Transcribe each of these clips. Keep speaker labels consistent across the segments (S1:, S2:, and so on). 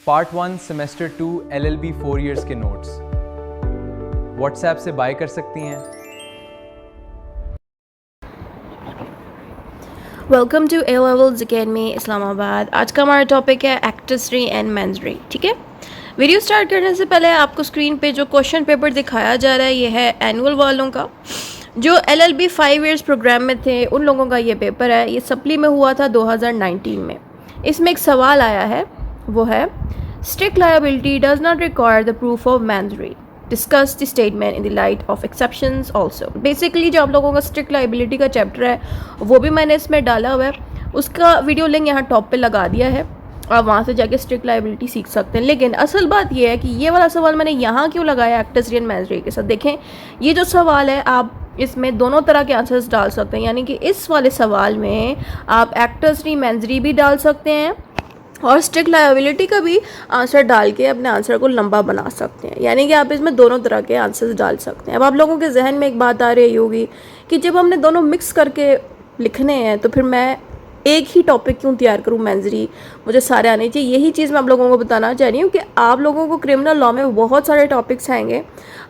S1: Part 1 semester 2 LLB 4 years के notes WhatsApp से buy कर सकती हैं।
S2: Welcome to A Levels academy Islamabad. आज का हमारा टॉपिक है एक्ट्रेसरी एंड मेंसरी। ठीक है, वीडियो स्टार्ट करने से पहले आपको स्क्रीन पे जो क्वेश्चन पेपर दिखाया जा रहा है ये है एनुअल वालों का। जो LLB 5 इयर्स प्रोग्राम में थे उन लोगों का ये पेपर है। ये सप्ली में हुआ था 2019 में। इसमें एक सवाल आया है, वो है strict liability does not require the proof of masonry, discuss the statement in the light of exceptions also. Basically जो आप लोगों का स्ट्रिक्ट लायबिलिटी का चैप्टर है वो भी मैंने इसमें डाला हुआ है, उसका वीडियो लिंक यहाँ टॉप पे लगा दिया है, आप वहाँ से जाके स्ट्रिक्ट लायबिलिटी सीख सकते हैं। लेकिन असल बात ये है कि ये वाला सवाल मैंने यहाँ क्यों लगाया एक्ट्रेसरी एंड मेंसरी के साथ। देखें, ये जो सवाल है आप इसमें दोनों तरह के आंसर्स डाल सकते हैं, यानी कि इस वाले सवाल में आप एक्ट्रेसरी मेंसरी भी डाल सकते हैं और स्ट्रिक्ट लायबिलिटी का भी आंसर डाल के अपने आंसर को लंबा बना सकते हैं, यानी कि आप इसमें दोनों तरह के आंसर्स डाल सकते हैं। अब आप लोगों के जहन में एक बात आ रही होगी कि जब हमने दोनों मिक्स करके लिखने हैं तो फिर मैं एक ही टॉपिक क्यों तैयार करूं, मेंसरी मुझे सारे आने चाहिए। यही चीज़ मैं आप लोगों को बताना चाह रही हूँ कि आप लोगों को क्रिमिनल लॉ में बहुत सारे टॉपिक्स आएंगे,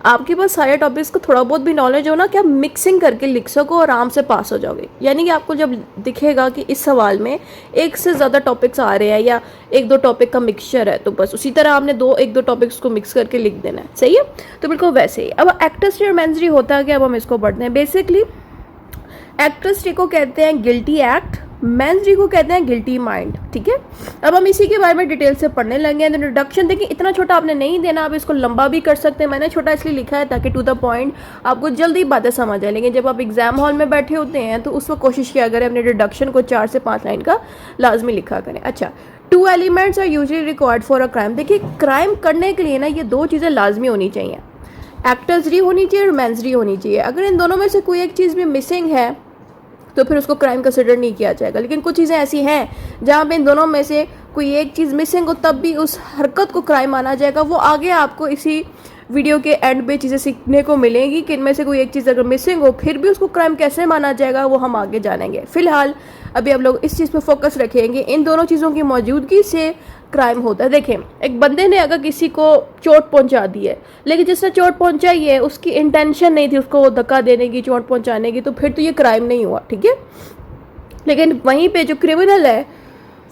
S2: आपके पास सारे टॉपिक्स को थोड़ा बहुत भी नॉलेज हो ना कि आप मिक्सिंग करके लिख सको और आराम से पास हो जाओगे। यानी कि आपको जब दिखेगा कि इस सवाल में एक से ज़्यादा टॉपिक्स आ रहे हैं या एक दो टॉपिक का मिक्सचर है, तो बस उसी तरह आपने एक दो टॉपिक्स को मिक्स करके लिख देना है। सही है, तो बिल्कुल वैसे ही। अब एक्ट्रेसरी और मेंसरी होता है कि अब हम इसको पढ़ते हैं। बेसिकली एक्ट्रेसरी को कहते हैं गिल्टी एक्ट, मेंसरी को कहते हैं गिल्टी माइंड। ठीक है, अब हम इसी के बारे में डिटेल से पढ़ने लगे हैं। इंट्रोडक्शन देखिए, इतना छोटा आपने नहीं देना, आप इसको लंबा भी कर सकते हैं। मैंने छोटा इसलिए लिखा है ताकि टू द पॉइंट आपको जल्दी बातें समझ आए। लेकिन जब आप एग्जाम हॉल में बैठे होते हैं तो उस वक्त कोशिश किया करें अपने इंट्रोडक्शन को 4 से 5 लाइन का लाजमी लिखा करें। अच्छा, 2 elements are usually required for a crime. देखिए, क्राइम करने के लिए ना ये 2 चीज़ें लाजमी होनी चाहिए, एक्ट्रेसरी होनी चाहिए और मेंसरी होनी चाहिए। अगर इन दोनों में से कोई एक चीज़ भी मिसिंग है तो फिर उसको क्राइम कंसिडर नहीं किया जाएगा। लेकिन कुछ चीज़ें ऐसी हैं जहाँ पे इन दोनों में से कोई एक चीज़ मिसिंग हो तब भी उस हरकत को क्राइम माना जाएगा। वो आगे आपको इसी वीडियो के एंड पे चीज़ें सीखने को मिलेंगी कि इनमें से कोई एक चीज़ अगर मिसिंग हो फिर भी उसको क्राइम कैसे माना जाएगा, वो हम आगे जानेंगे। फिलहाल अभी आप लोग इस चीज़ पे फोकस रखेंगे, इन दोनों चीज़ों की मौजूदगी से क्राइम होता है। देखें, एक बंदे ने अगर किसी को चोट पहुंचा दी है, लेकिन जिसने चोट पहुंचाई है उसकी इंटेंशन नहीं थी उसको धक्का देने की, चोट पहुंचाने की, तो फिर तो ये क्राइम नहीं हुआ। ठीक है, लेकिन वहीं पे जो क्रिमिनल है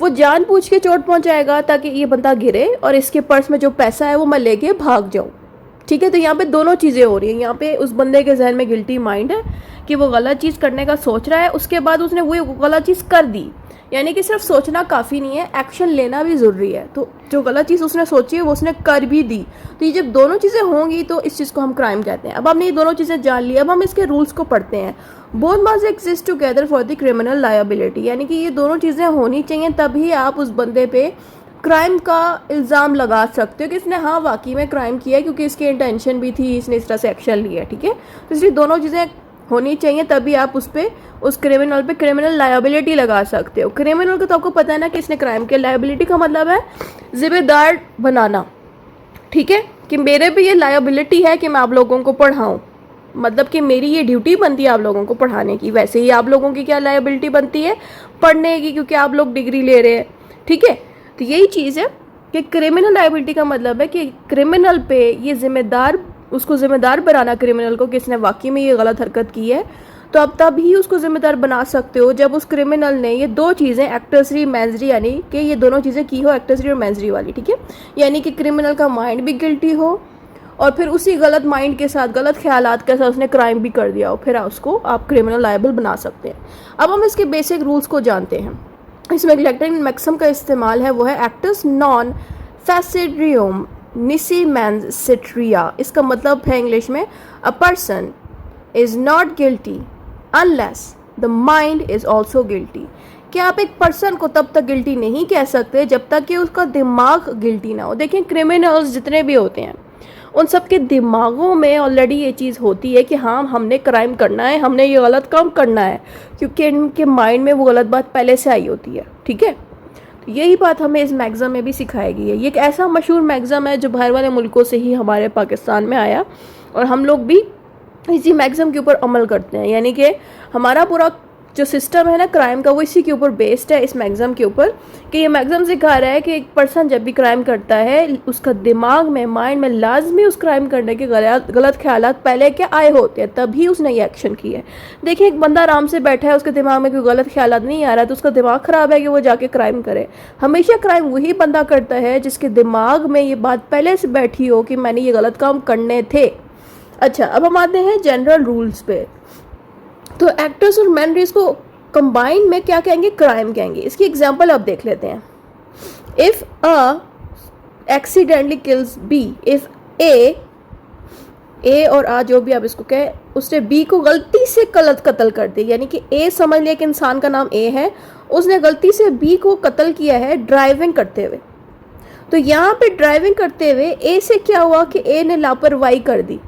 S2: वो जानबूझ के चोट पहुंचाएगा ताकि ये बंदा गिरे और इसके पर्स में जो पैसा है वो मैं लेके भाग जाऊं। ठीक है, तो यहाँ पे दोनों चीज़ें हो रही हैं। यहाँ पे उस बंदे के जहन में गिल्टी माइंड है कि वो गलत चीज़ करने का सोच रहा है, उसके बाद उसने वो गलत चीज़ कर दी। यानी कि सिर्फ सोचना काफ़ी नहीं है, एक्शन लेना भी ज़रूरी है। तो जो गलत चीज़ उसने सोची है वो उसने कर भी दी। तो ये जब दोनों चीज़ें होंगी तो इस चीज़ को हम क्राइम कहते हैं। अब हमने ये दोनों चीज़ें जान ली, अब हम इसके रूल्स को पढ़ते हैं। Both must exist together for the criminal liability, यानी कि ये दोनों चीज़ें होनी चाहिए तभी आप उस बंदे पे क्राइम का इल्ज़ाम लगा सकते हो कि इसने हाँ वाकई में क्राइम किया है, क्योंकि इसकी इंटेंशन भी थी, इसने इस तरह से एक्शन लिया है। ठीक है, तो इसलिए दोनों चीज़ें होनी चाहिए तभी आप उस क्रिमिनल पे क्रिमिनल लायबिलिटी लगा सकते हो। क्रिमिनल को तो आपको पता है ना कि इसने क्राइम किया, लायबिलिटी का मतलब है जिम्मेदार बनाना। ठीक है, कि मेरे पे ये लायबिलिटी है कि मैं आप लोगों को पढ़ाऊँ, मतलब कि मेरी ये ड्यूटी बनती है आप लोगों को पढ़ाने की। वैसे ही आप लोगों की क्या लायबिलिटी बनती है, पढ़ने की, क्योंकि आप लोग डिग्री ले रहे हैं। ठीक है, तो यही चीज़ है कि क्रिमिनल लायबिलिटी का मतलब है कि क्रिमिनल पे ये उसको जिम्मेदार बनाना क्रिमिनल को कि इसने वाकई में ये गलत हरकत की है। तो अब तभी उसको जिम्मेदार बना सकते हो जब उस क्रिमिनल ने ये 2 चीज़ें एक्ट्रेसरी मेंसरी, यानी कि ये दोनों चीज़ें की हो, एक्ट्रेसरी और मेंसरी वाली। ठीक है, यानी कि क्रिमिनल का माइंड भी गिल्टी हो और फिर उसी गलत माइंड के साथ, गलत ख्यालात के साथ उसने क्राइम भी कर दिया हो, फिर उसको आप क्रिमिनल लायबल बना सकते हैं। अब हम इसके बेसिक रूल्स को जानते हैं। इसमें लैटिन मैक्सिम का इस्तेमाल है, वो है एक्टस नॉन फैसिड्रियम निसी मैंसिट्रिया। इसका मतलब है इंग्लिश में a person is not guilty unless the mind is also guilty. कि आप एक पर्सन को तब तक गिल्टी नहीं कह सकते जब तक कि उसका दिमाग गिल्टी ना हो। देखें, क्रिमिनल्स जितने भी होते हैं उन सब के दिमागों में ऑलरेडी ये चीज़ होती है कि हाँ हमने क्राइम करना है, हमने ये गलत काम करना है, क्योंकि इनके माइंड में वो गलत बात पहले से आई होती है। ठीक है, तो यही बात हमें इस मैगज़म में भी सिखाएगी है। ये एक ऐसा मशहूर मैगज़म है जो बाहर वाले मुल्कों से ही हमारे पाकिस्तान में आया और हम लोग भी इसी मैगज़म के ऊपर अमल करते हैं। यानी कि हमारा पूरा जो सिस्टम है ना क्राइम का वो इसी के ऊपर बेस्ड है, इस मैगज़म के ऊपर, कि ये मैगज़म सिखा रहा है कि एक पर्सन जब भी क्राइम करता है उसका दिमाग में, माइंड में लाजमी उस क्राइम करने के गलत ख्यालात पहले के आए होते हैं, तभी उसने ये एक्शन किया है। देखिए एक बंदा आराम से बैठा है, उसके दिमाग में कोई गलत ख्यालात नहीं आ रहा, तो उसका दिमाग ख़राब है कि वो जाके क्राइम करे। हमेशा क्राइम वही बंदा करता है जिसके दिमाग में ये बात पहले से बैठी हो कि मैंने ये गलत काम करने थे। अच्छा, अब हम आते हैं जनरल रूल्स पे। तो एक्टर्स और मेमोरीज को कंबाइन में क्या कहेंगे? क्राइम कहेंगे। इसकी एग्जांपल अब देख लेते हैं। If A accidentally kills B, if A और आ जो भी आप इसको कहें, उसने बी को गलती से गलत कत्ल कर दी, यानी कि ए समझ लिया कि इंसान का नाम ए है, उसने गलती से बी को कत्ल किया है ड्राइविंग करते हुए। तो यहाँ पे ड्राइविंग करते हुए ए से क्या हुआ कि ए ने लापरवाही कर दी।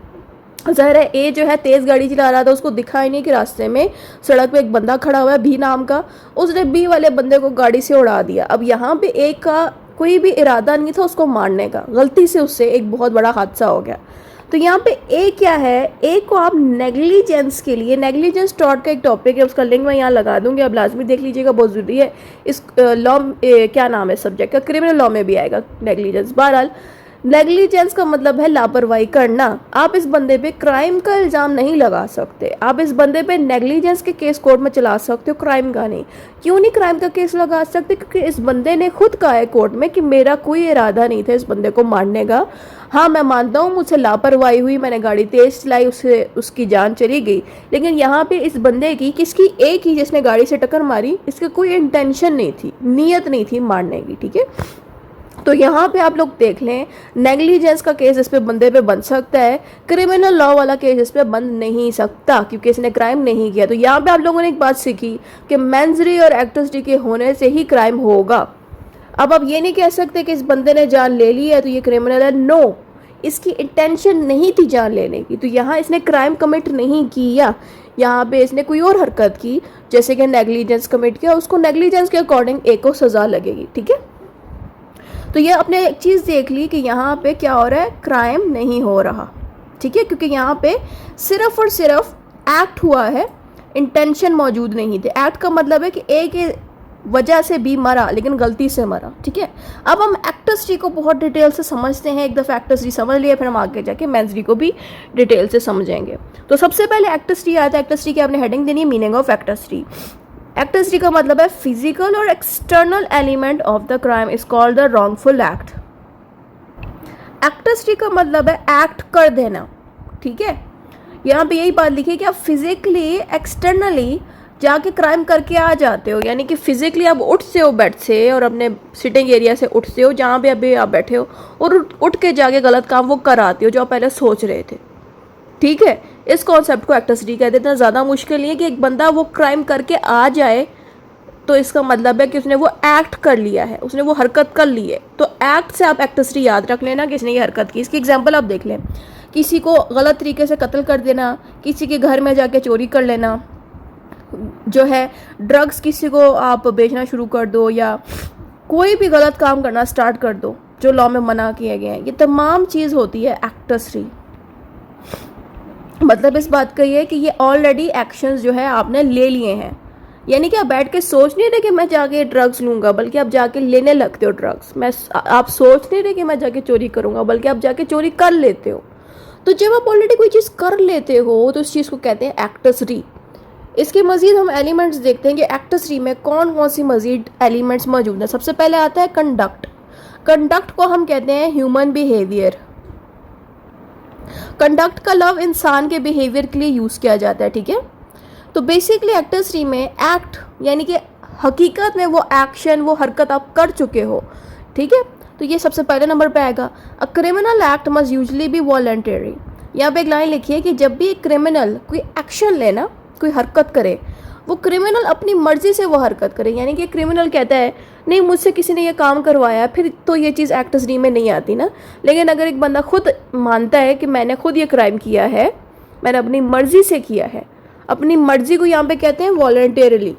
S2: ज़ाहिर है ए जो है तेज़ गाड़ी चला रहा था, उसको दिखाई नहीं कि रास्ते में सड़क पे एक बंदा खड़ा हुआ है बी नाम का, उसने बी वाले बंदे को गाड़ी से उड़ा दिया। अब यहाँ पे ए का कोई भी इरादा नहीं था उसको मारने का, गलती से उससे एक बहुत बड़ा हादसा हो गया। तो यहाँ पे ए क्या है? ए को आप नेग्लिजेंस के लिए, नेग्लिजेंस टॉट का एक टॉपिक है, उसका लिंक मैं यहाँ लगा दूंगी, आप लाजमी देख लीजिएगा, बहुत ज़रूरी है। इस लॉ क्या नाम है सब्जेक्ट का, क्रिमिनल लॉ में भी आएगा नेग्लिजेंस। बहरहाल नेग्लिजेंस का मतलब है लापरवाही करना। आप इस बंदे पे क्राइम का इल्ज़ाम नहीं लगा सकते, आप इस बंदे पे नेग्लिजेंस के केस कोर्ट में चला सकते हो, क्राइम का नहीं। क्यों नहीं क्राइम का केस लगा सकते? क्योंकि इस बंदे ने खुद कहा है कोर्ट में कि मेरा कोई इरादा नहीं था इस बंदे को मारने का। हाँ मैं मानता हूँ मुझसे लापरवाही हुई, मैंने गाड़ी तेज़ चलाई, उससे उसकी जान चली गई, लेकिन यहाँ पे इस बंदे की, किसकी? एक ही जिसने गाड़ी से टक्कर मारी, इसका कोई इंटेंशन नहीं थी, नीयत नहीं थी मारने की। ठीक है, तो यहाँ पे आप लोग देख लें, नेग्लिजेंस का केस इस पे बंदे पे बन सकता है, क्रिमिनल लॉ वाला केस इस पे बन नहीं सकता क्योंकि इसने क्राइम नहीं किया। तो यहाँ पे आप लोगों ने एक बात सीखी कि मेंजरी और एक्ट्रेसिटी के होने से ही क्राइम होगा। अब आप ये नहीं कह सकते कि इस बंदे ने जान ले ली है तो ये क्रिमिनल है। नो, इसकी इंटेंशन नहीं थी जान लेने की, तो यहाँ इसने क्राइम कमिट नहीं किया, यहाँ पे इसने कोई और हरकत की, जैसे कि नेग्लिजेंस कमिट किया, उसको नेग्लिजेंस के अकॉर्डिंग एक को सजा लगेगी। ठीक है, तो ये आपने एक चीज़ देख ली कि यहाँ पे क्या हो रहा है? क्राइम नहीं हो रहा। ठीक है, क्योंकि यहाँ पे सिर्फ और सिर्फ एक्ट हुआ है, इंटेंशन मौजूद नहीं थे। एक्ट का मतलब है कि ए के वजह से बी मरा लेकिन गलती से मरा। ठीक है, अब हम एक्ट्रेसिटी को बहुत डिटेल से समझते हैं। एक दफ़ा एक्ट्रेसिटी समझ लिया, फिर हम आगे जाके मेंजरी को भी डिटेल से समझेंगे। तो सबसे पहले एक्ट्रेसिटी आता है। एक्ट्रेसिटी की आपने हेडिंग देनी है, मीनिंग ऑफ एक्ट्रेसिटी। एक्ट्रेसिटी का मतलब है फिजिकल और external element of the crime is called the wrongful act. एक्ट्रेसिटी का मतलब है एक्ट कर देना। ठीक है, यहाँ पे यही बात लिखी है कि आप फिजिकली एक्सटर्नली जाके क्राइम करके आ जाते हो, यानी कि फिजिकली आप उठते हो बेड से और अपने सिटिंग एरिया से उठते हो जहाँ पे अभी आप बैठे हो और उठ के जाके गलत काम वो कर आते हो जो आप पहले सोच रहे थे। ठीक है, इस कॉन्सेप्ट को एक्ट्रेसिटी कहते हैं। इतना ज़्यादा मुश्किल नहीं है कि एक बंदा वो क्राइम करके आ जाए, तो इसका मतलब है कि उसने वो एक्ट कर लिया है, उसने वो हरकत कर ली है। तो एक्ट से आप एक्ट्रेसिटी याद रख लेना कि इसने ये हरकत की। इसकी एग्जांपल आप देख लें, किसी को गलत तरीके से कत्ल कर देना, किसी के घर में जाके चोरी कर लेना, जो है ड्रग्स किसी को आप बेचना शुरू कर दो, या कोई भी गलत काम करना स्टार्ट कर दो जो लॉ में मना किए गए हैं, ये तमाम चीज़ होती है एक्ट्रेसिटी। मतलब इस बात का ये है कि ये ऑलरेडी एक्शंस जो है आपने ले लिए हैं, यानी कि आप बैठ के सोच नहीं रहे कि मैं जाके ड्रग्स लूँगा, बल्कि आप जाके लेने लगते हो ड्रग्स। आप सोच नहीं रहे कि मैं जाके चोरी करूँगा, बल्कि आप जाके चोरी कर लेते हो। तो जब आप ऑलरेडी कोई चीज़ कर लेते हो तो उस चीज़ को कहते हैं एक्ट्रेसिटी। इसके मज़ीद हम एलिमेंट्स देखते हैं कि एक्ट्रेसिटी में कौन कौन सी मज़ीद एलिमेंट्स मौजूद हैं। सबसे पहले आता है कंडक्ट। कंडक्ट को हम कहते हैं ह्यूमन बिहेवियर। कंडक्ट का लव इंसान के बिहेवियर के लिए यूज़ किया जाता है। ठीक है, तो बेसिकली एक्ट्रेसिटी में एक्ट यानी कि हकीकत में वो एक्शन, वो हरकत आप कर चुके हो। ठीक है, तो ये सबसे पहले नंबर पे आएगा। A criminal act must usually be voluntary. यहाँ पे एक लाइन लिखी है कि जब भी एक क्रिमिनल कोई एक्शन लेना, कोई हरकत करे, वो क्रिमिनल अपनी मर्जी से वो हरकत करे, यानी कि क्रिमिनल कहता है नहीं मुझसे किसी ने ये काम करवाया, फिर तो ये चीज़ एक्ट्रेसिटी में नहीं आती ना। लेकिन अगर एक बंदा खुद मानता है कि मैंने खुद ये क्राइम किया है, मैंने अपनी मर्जी से किया है, अपनी मर्जी को यहाँ पे कहते हैं वॉलंटरली,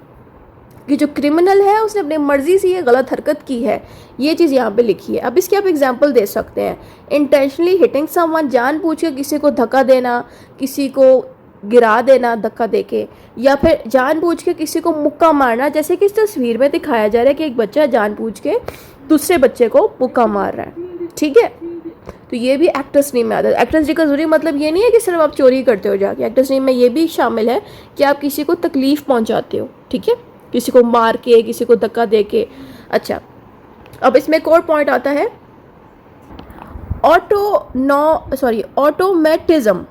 S2: कि जो क्रिमिनल है उसने अपनी मर्जी से ये गलत हरकत की है, ये चीज़ यहाँ पे लिखी है। अब इसकी आप एग्जांपल दे सकते हैं। इंटेंशनली हिटिंग समवन, जानबूझ के किसी को धक्का देना, किसी को गिरा देना धक्का देके, या फिर जानबूझ के किसी को मुक्का मारना, जैसे कि इस तस्वीर में दिखाया जा रहा है कि एक बच्चा जानबूझ के दूसरे बच्चे को मुक्का मार रहा है, ठीक है। तो ये भी एक्टर स्ट्रीम में आता है। एक्टर स्ट्रीम का जरूरी मतलब ये नहीं है कि सिर्फ आप चोरी करते हो जाके, एक्टर स्ट्रीम में ये भी शामिल है कि आप किसी को तकलीफ पहुंचाते हो, ठीक है, किसी को मार के, किसी को धक्का दे के। अच्छा, अब इसमें एक और पॉइंट आता है, automatism,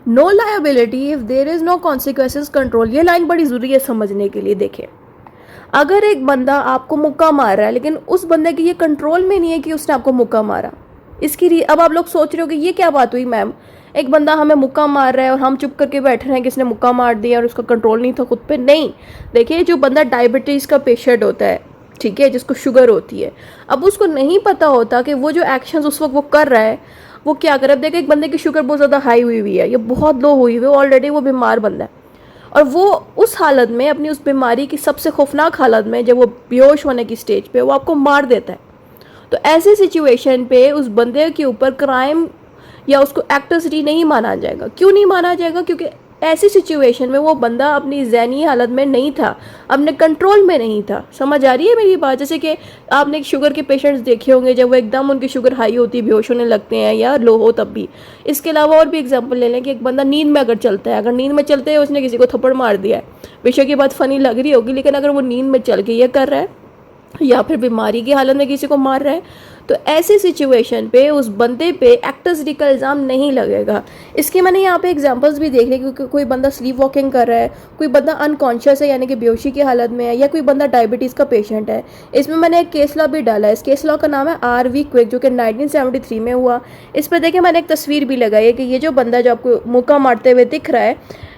S2: no liability if there is no consequences control. ये लाइन बड़ी जरूरी है समझने के लिए। देखें, अगर एक बंदा आपको मुक्का मार रहा है लेकिन उस बंदे की ये कंट्रोल में नहीं है कि उसने आपको मुक्का मारा, अब आप लोग सोच रहे हो कि ये क्या बात हुई मैम, एक बंदा हमें मुक्का मार रहा है और हम चुप करके बैठ रहे हैं कि इसने मुक्का मार दिया और उसका कंट्रोल नहीं था खुद पे। नहीं, देखिए, जो बंदा डायबिटीज़ का पेशेंट होता है, ठीक है, जिसको शुगर होती है, अब उसको नहीं पता होता कि वो जो एक्शंस उस वक्त वो कर रहा है वो क्या करे। अब देखिए, एक बंदे की शुगर बहुत ज़्यादा हाई हुई हुई है, ये बहुत लो हुई हुई है, ऑलरेडी वो बीमार बंदा है, और वो उस हालत में, अपनी उस बीमारी की सबसे खौफनाक हालत में, जब वो बेहोश होने की स्टेज पे, वो आपको मार देता है। तो ऐसी सिचुएशन पे उस बंदे के ऊपर क्राइम या उसको एक्ट्रेसिटी नहीं माना जाएगा। क्यों नहीं माना जाएगा? क्योंकि ऐसी सिचुएशन में वो बंदा अपनी ज़हनी हालत में नहीं था, अपने कंट्रोल में नहीं था। समझ आ रही है मेरी बात? जैसे कि आपने शुगर के पेशेंट्स देखे होंगे, जब वो एकदम उनकी शुगर हाई होती है, बेहोश होने लगते हैं, या लो हो तब भी। इसके अलावा और भी एग्जांपल ले लें कि एक बंदा नींद में अगर चलता है, अगर नींद में चलते हैं उसने किसी को थप्पड़ मार दिया है, बेशक ये बात फनी लग रही होगी, लेकिन अगर वो नींद में चल के ये कर रहा है या फिर बीमारी की हालत में किसी को मार रहा है, तो ऐसी सिचुएशन पे उस बंदे पे एक्ट्रेसिटी का इल्ज़ाम नहीं लगेगा। इसके मैंने यहाँ पे एग्जांपल्स भी देख लिए, क्योंकि कोई बंदा स्लीप वॉकिंग कर रहा है, कोई बंदा अनकॉन्शियस है यानी कि बेहोशी की हालत में है, या कोई बंदा डायबिटीज़ का पेशेंट है। इसमें मैंने एक केस लॉ भी डाला है। इस केस लॉ का नाम है RV क्विक, जो कि 1973 में हुआ। इस पर देखिए, मैंने एक तस्वीर भी लगाई है कि ये जो बंदा जो आपको मुक्का मारते हुए दिख रहा है,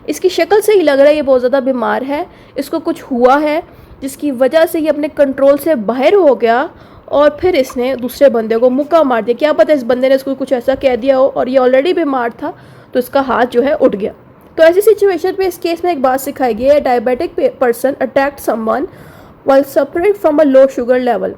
S2: इसकी शक्ल से ही लग रहा है ये बहुत ज़्यादा बीमार है, इसको कुछ हुआ है जिसकी वजह से ये अपने कंट्रोल से बाहर हो गया और फिर इसने दूसरे बंदे को मुक्का मार दिया। क्या पता इस बंदे ने इसको कुछ ऐसा कह दिया हो और ये ऑलरेडी बीमार था, तो इसका हाथ जो है उठ गया। तो ऐसी सिचुएशन पे इस केस में एक बात सिखाई गई है, diabetic person attacked someone while suffering from a low sugar level.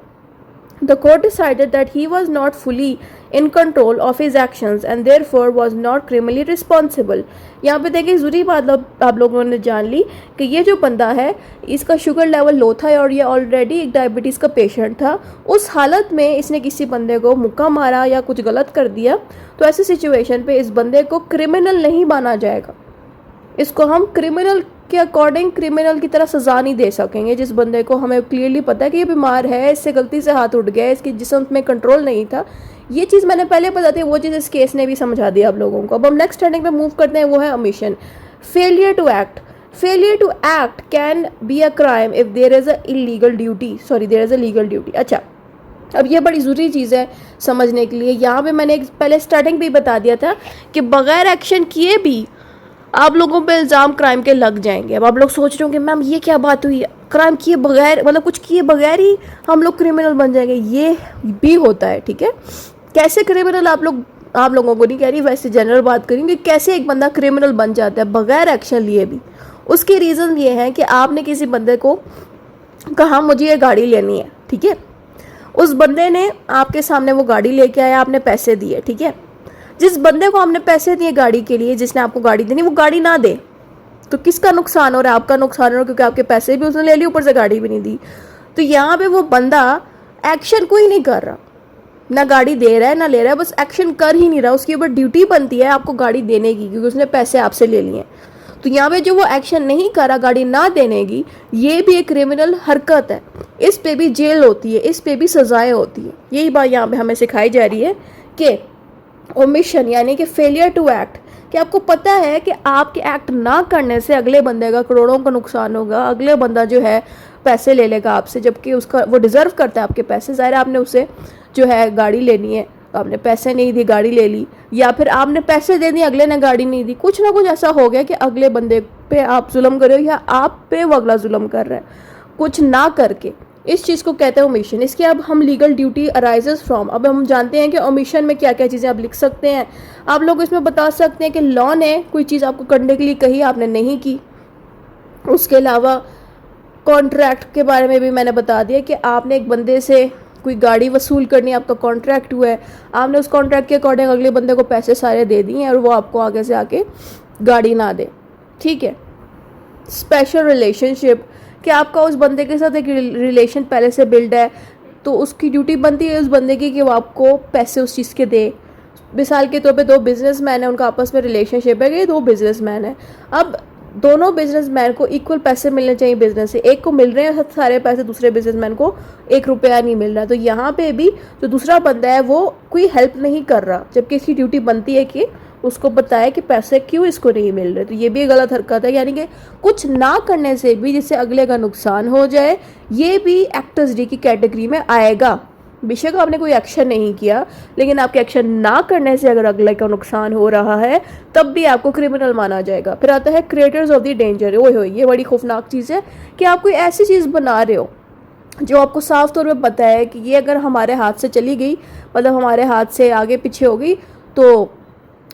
S2: The court decided that he was not fully in control of his actions and therefore was not criminally responsible. यहाँ पे देखिए, ज़रूरी बात आप लोगों ने जान ली कि ये जो बंदा है, इसका शुगर लेवल लो था और ये ऑलरेडी एक डायबिटीज़ का पेशेंट था। उस हालत में इसने किसी बंदे को मुक्का मारा या कुछ गलत कर दिया, तो ऐसी सिचुएशन पे इस बंदे को क्रिमिनल नहीं माना जाएगा। इसको हम क्रिमिनल के अकॉर्डिंग क्रिमिनल की तरह सज़ा नहीं दे सकेंगे। जिस बंदे को हमें क्लियरली पता है कि ये बीमार है, इससे गलती से हाथ उठ गया, इसके जिस्म में कंट्रोल नहीं था, ये चीज़ मैंने पहले बता दी, वो चीज़ इस केस ने भी समझा दिया आप लोगों को। अब हम नेक्स्ट हेडिंग पे मूव करते हैं, वो है omission. Failure to act. Failure to act can be a crime if there is a legal duty. अच्छा, अब ये बड़ी ज़रूरी चीज़ है समझने के लिए। यहाँ पे मैंने पहले स्टार्टिंग पे ही बता दिया था कि बगैर एक्शन किए भी आप लोगों पे इल्ज़ाम क्राइम के लग जाएंगे। अब आप लोग सोच रहे हो कि मैम ये क्या बात हुई, क्राइम किए बगैर, मतलब कुछ किए बगैर ही हम लोग क्रिमिनल बन जाएंगे? ये भी होता है, ठीक है। कैसे क्रिमिनल, आप लोगों को नहीं कह रही, वैसे जनरल बात करेंगे, कैसे एक बंदा क्रिमिनल बन जाता है बगैर एक्शन लिए भी। उसके रीज़न ये हैं कि आपने किसी बंदे को कहा मुझे ये गाड़ी लेनी है, ठीक है, उस बंदे ने आपके सामने वो गाड़ी लेके आया, आपने पैसे दिए, ठीक है। जिस बंदे को आपने पैसे दिए गाड़ी के लिए, जिसने आपको गाड़ी देनी, वो गाड़ी ना दे, तो किसका नुकसान हो रहा है? आपका नुकसान हो रहा है, क्योंकि आपके पैसे भी उसने ले लिए, ऊपर से गाड़ी भी नहीं दी। तो यहाँ पे वो बंदा एक्शन कोई नहीं कर रहा, ना गाड़ी दे रहा है ना ले रहा है, बस एक्शन कर ही नहीं रहा। उसके ऊपर ड्यूटी बनती है आपको गाड़ी देने की, क्योंकि उसने पैसे आपसे ले लिए। तो यहाँ पे जो वो एक्शन नहीं करा गाड़ी ना देने की, ये भी एक क्रिमिनल हरकत है। इस पे भी जेल होती है, इस पे भी सजाएं होती है। यही बात यहाँ पे हमें सिखाई जा रही है कि ओमिशन यानी कि फेलियर टू एक्ट, कि आपको पता है कि आपके एक्ट ना करने से अगले बंदे का करोड़ों का नुकसान होगा, अगले बंदा जो है पैसे ले लेगा आपसे, जबकि उसका वो डिज़र्व करता है आपके पैसे। ज़ाहिर आपने उसे जो है गाड़ी लेनी है, तो आपने पैसे नहीं दिए, गाड़ी ले ली, या फिर आपने पैसे दे दिए, अगले ने गाड़ी नहीं दी। कुछ ना कुछ ऐसा हो गया कि अगले बंदे पे आप जुल्म कर रहे हो या आप पे वो अगला जुल्म कर रहा है कुछ ना करके। इस चीज़ को कहते हैं ओमिशन। इसके अब हम लीगल ड्यूटी अराइजेस फ्रॉम, अब हम जानते हैं कि ओमिशन में क्या क्या चीज़ें आप लिख सकते हैं। आप लोग इसमें बता सकते हैं कि लॉ ने कोई चीज़ आपको करने के लिए कही, आपने नहीं की। उसके अलावा कॉन्ट्रैक्ट के बारे में भी मैंने बता दिया कि आपने एक बंदे से कोई गाड़ी वसूल करनी, आपका कॉन्ट्रैक्ट हुआ है, आपने उस कॉन्ट्रैक्ट के अकॉर्डिंग अगले बंदे को पैसे सारे दे दिए और वो आपको आगे से आके गाड़ी ना दे। ठीक है। स्पेशल रिलेशनशिप, कि आपका उस बंदे के साथ एक रिलेशन पहले से बिल्ड है, तो उसकी ड्यूटी बनती है उस बंदे की कि वो आपको पैसे उस चीज़ के दे। मिसाल के तौर पे दो बिजनेसमैन हैं, उनका आपस में रिलेशनशिप है कि ये दो बिजनेसमैन हैं। अब दोनों बिजनेसमैन को इक्वल पैसे मिलने चाहिए बिजनेस से, एक को मिल रहे हैं सारे पैसे, दूसरे बिजनेसमैन को 1 रुपया नहीं मिल रहा। तो यहाँ पे भी जो दूसरा बंदा है वो कोई हेल्प नहीं कर रहा, जबकि इसकी ड्यूटी बनती है कि उसको बताए कि पैसे क्यों इसको नहीं मिल रहे। तो ये भी गलत हरकत है, यानी कि कुछ ना करने से भी जिससे अगले का नुकसान हो जाए, ये भी एक्टर्स डी की कैटेगरी में आएगा। बेशक आपने कोई एक्शन नहीं किया, लेकिन आपके एक्शन ना करने से अगर अगले का नुकसान हो रहा है तब भी आपको क्रिमिनल माना जाएगा। फिर आता है क्रिएटर्स ऑफ द डेंजर। ओए होए, ये बड़ी खौफनाक चीज़ है कि आप कोई ऐसी चीज़ बना रहे हो जो आपको साफ तौर पे पता है कि ये अगर हमारे हाथ से चली गई, मतलब हमारे हाथ से आगे पीछे हो गई, तो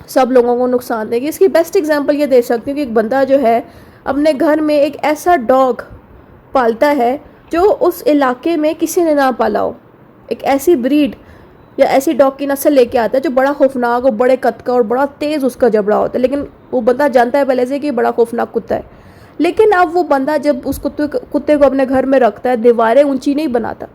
S2: सब लोगों को नुकसान देगी। इसकी बेस्ट एग्जांपल ये दे सकती हूँ कि एक बंदा जो है अपने घर में एक ऐसा डॉग पालता है जो उस इलाके में किसी ने ना पाला हो, एक ऐसी ब्रीड या ऐसी डॉग की नस्ल लेके आता है जो बड़ा खौफनाक और बड़े कद का और बड़ा तेज़ उसका जबड़ा होता है, लेकिन वो बंदा जानता है पहले से कि बड़ा खौफनाक कुत्ता है। लेकिन अब वो बंदा जब उस कुत्ते को अपने घर में रखता है, दीवारें ऊंची नहीं बनाता।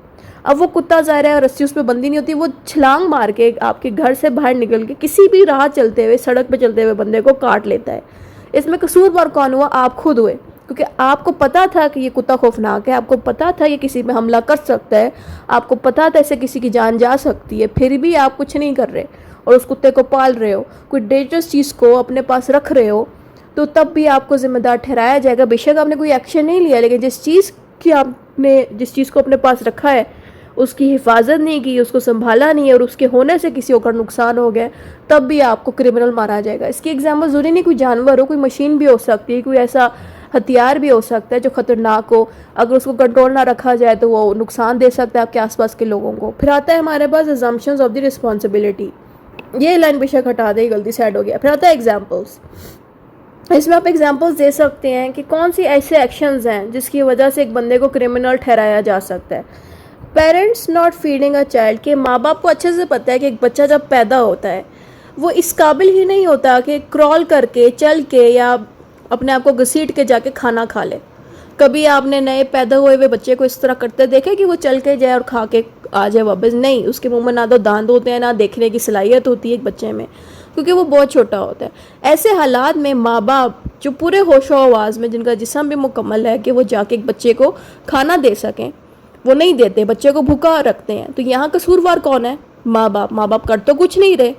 S2: अब वो कुत्ता ज़ाहिर है और रस्सी उस पर बंदी नहीं होती, वो छलांग मार के आपके घर से बाहर निकल के किसी भी राह चलते हुए, सड़क पे चलते हुए बंदे को काट लेता है। इसमें कसूरवार कौन हुआ? आप खुद हुए, क्योंकि आपको पता था कि ये कुत्ता खौफनाक है, आपको पता था ये किसी पे हमला कर सकता है, आपको पता था इससे किसी की जान जा सकती है, फिर भी आप कुछ नहीं कर रहे और उस कुत्ते को पाल रहे हो, कोई डेंजरस चीज़ को अपने पास रख रहे हो, तो तब भी आपको जिम्मेदार ठहराया जाएगा। बेशक आपने कोई एक्शन नहीं लिया, लेकिन जिस चीज़ को अपने पास रखा है उसकी हिफाजत नहीं की, उसको संभाला नहीं है और उसके होने से किसी और नुकसान हो गया, तब भी आपको क्रिमिनल माना जाएगा। इसकी एग्जाम्पल ज़रूरी नहीं कोई जानवर हो, कोई मशीन भी हो सकती है, कोई ऐसा हथियार भी हो सकता है जो ख़तरनाक हो, अगर उसको कंट्रोल ना रखा जाए तो वो नुकसान दे सकता है आपके आसपास के लोगों को। फिर आता है हमारे पास अजम्पशंस ऑफ द रिस्पॉन्सिबिलिटी। ये लाइन बेशक हटा दे, गलती से ऐड हो गया। फिर आता है एग्जाम्पल्स। इसमें आप एग्जाम्पल्स दे सकते हैं कि कौन सी ऐसे एक्शंस हैं जिसकी वजह से एक बंदे को क्रिमिनल ठहराया जा सकता है। Parents not feeding a child, के माँ बाप को अच्छे से पता है कि एक बच्चा जब पैदा होता है वो इस काबिल ही नहीं होता कि क्रॉल करके, चल के या अपने आप को घसीट के जाके खाना खा ले। कभी आपने नए पैदा हुए हुए बच्चे को इस तरह करते देखे कि वो चल के जाए और खा के आ जाए वापस? नहीं, उसके मुंह में ना तो दांत होते हैं, ना देखने की सलाहियत होती है एक बच्चे में, क्योंकि वो बहुत छोटा होता है। ऐसे हालात में माँ बाप जो पूरे होशो हवास में, जिनका जिस्म भी मुकम्मल है कि वो जाके एक बच्चे को खाना दे सकें, वो नहीं देते, बच्चे को भूखा रखते हैं। तो यहाँ कसूरवार कौन है? माँ बाप। माँ बाप कर तो कुछ नहीं रहे,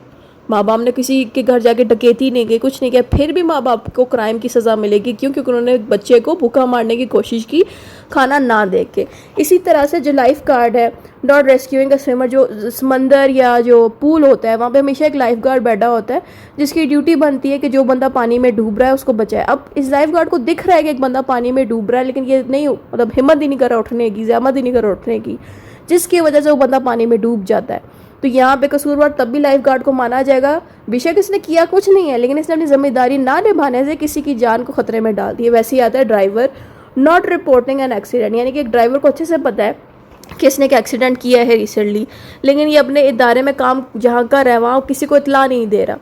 S2: माँ बाप ने किसी के घर जाके डकैती नहीं की, कुछ नहीं किया, फिर भी माँ बाप को क्राइम की सज़ा मिलेगी। क्यों? क्योंकि उन्होंने बच्चे को भूखा मारने की कोशिश की खाना ना दे के। इसी तरह से जो लाइफ गार्ड है, नॉट रेस्क्यूइंग अ स्विमर, जो समंदर या जो पूल होता है वहाँ पे हमेशा एक लाइफ गार्ड बैठा होता है जिसकी ड्यूटी बनती है कि जो बंदा पानी में डूब रहा है उसको बचाए। अब इस लाइफ गार्ड को दिख रहा है कि एक बंदा पानी में डूब रहा है, लेकिन ये नहीं, मतलब हिम्मत ही नहीं कर रहा उठने की, ज़हमत ही नहीं कर रहा उठने की, जिसकी वजह से वो बंदा पानी में डूब जाता है। तो यहाँ पे कसूरवार तब भी लाइफ गार्ड को माना जाएगा, बेशक इसने किया कुछ नहीं है, लेकिन इसने अपनी जिम्मेदारी ना निभाने से किसी की जान को खतरे में डाल दी है। वैसे ही आता है driver not reporting an accident, यानी कि एक ड्राइवर को अच्छे से पता है कि इसने एक एक्सीडेंट किया है रिसेंटली, लेकिन ये अपने इदारे में काम जहाँ कर है वहाँ किसी को इतला नहीं दे रहा।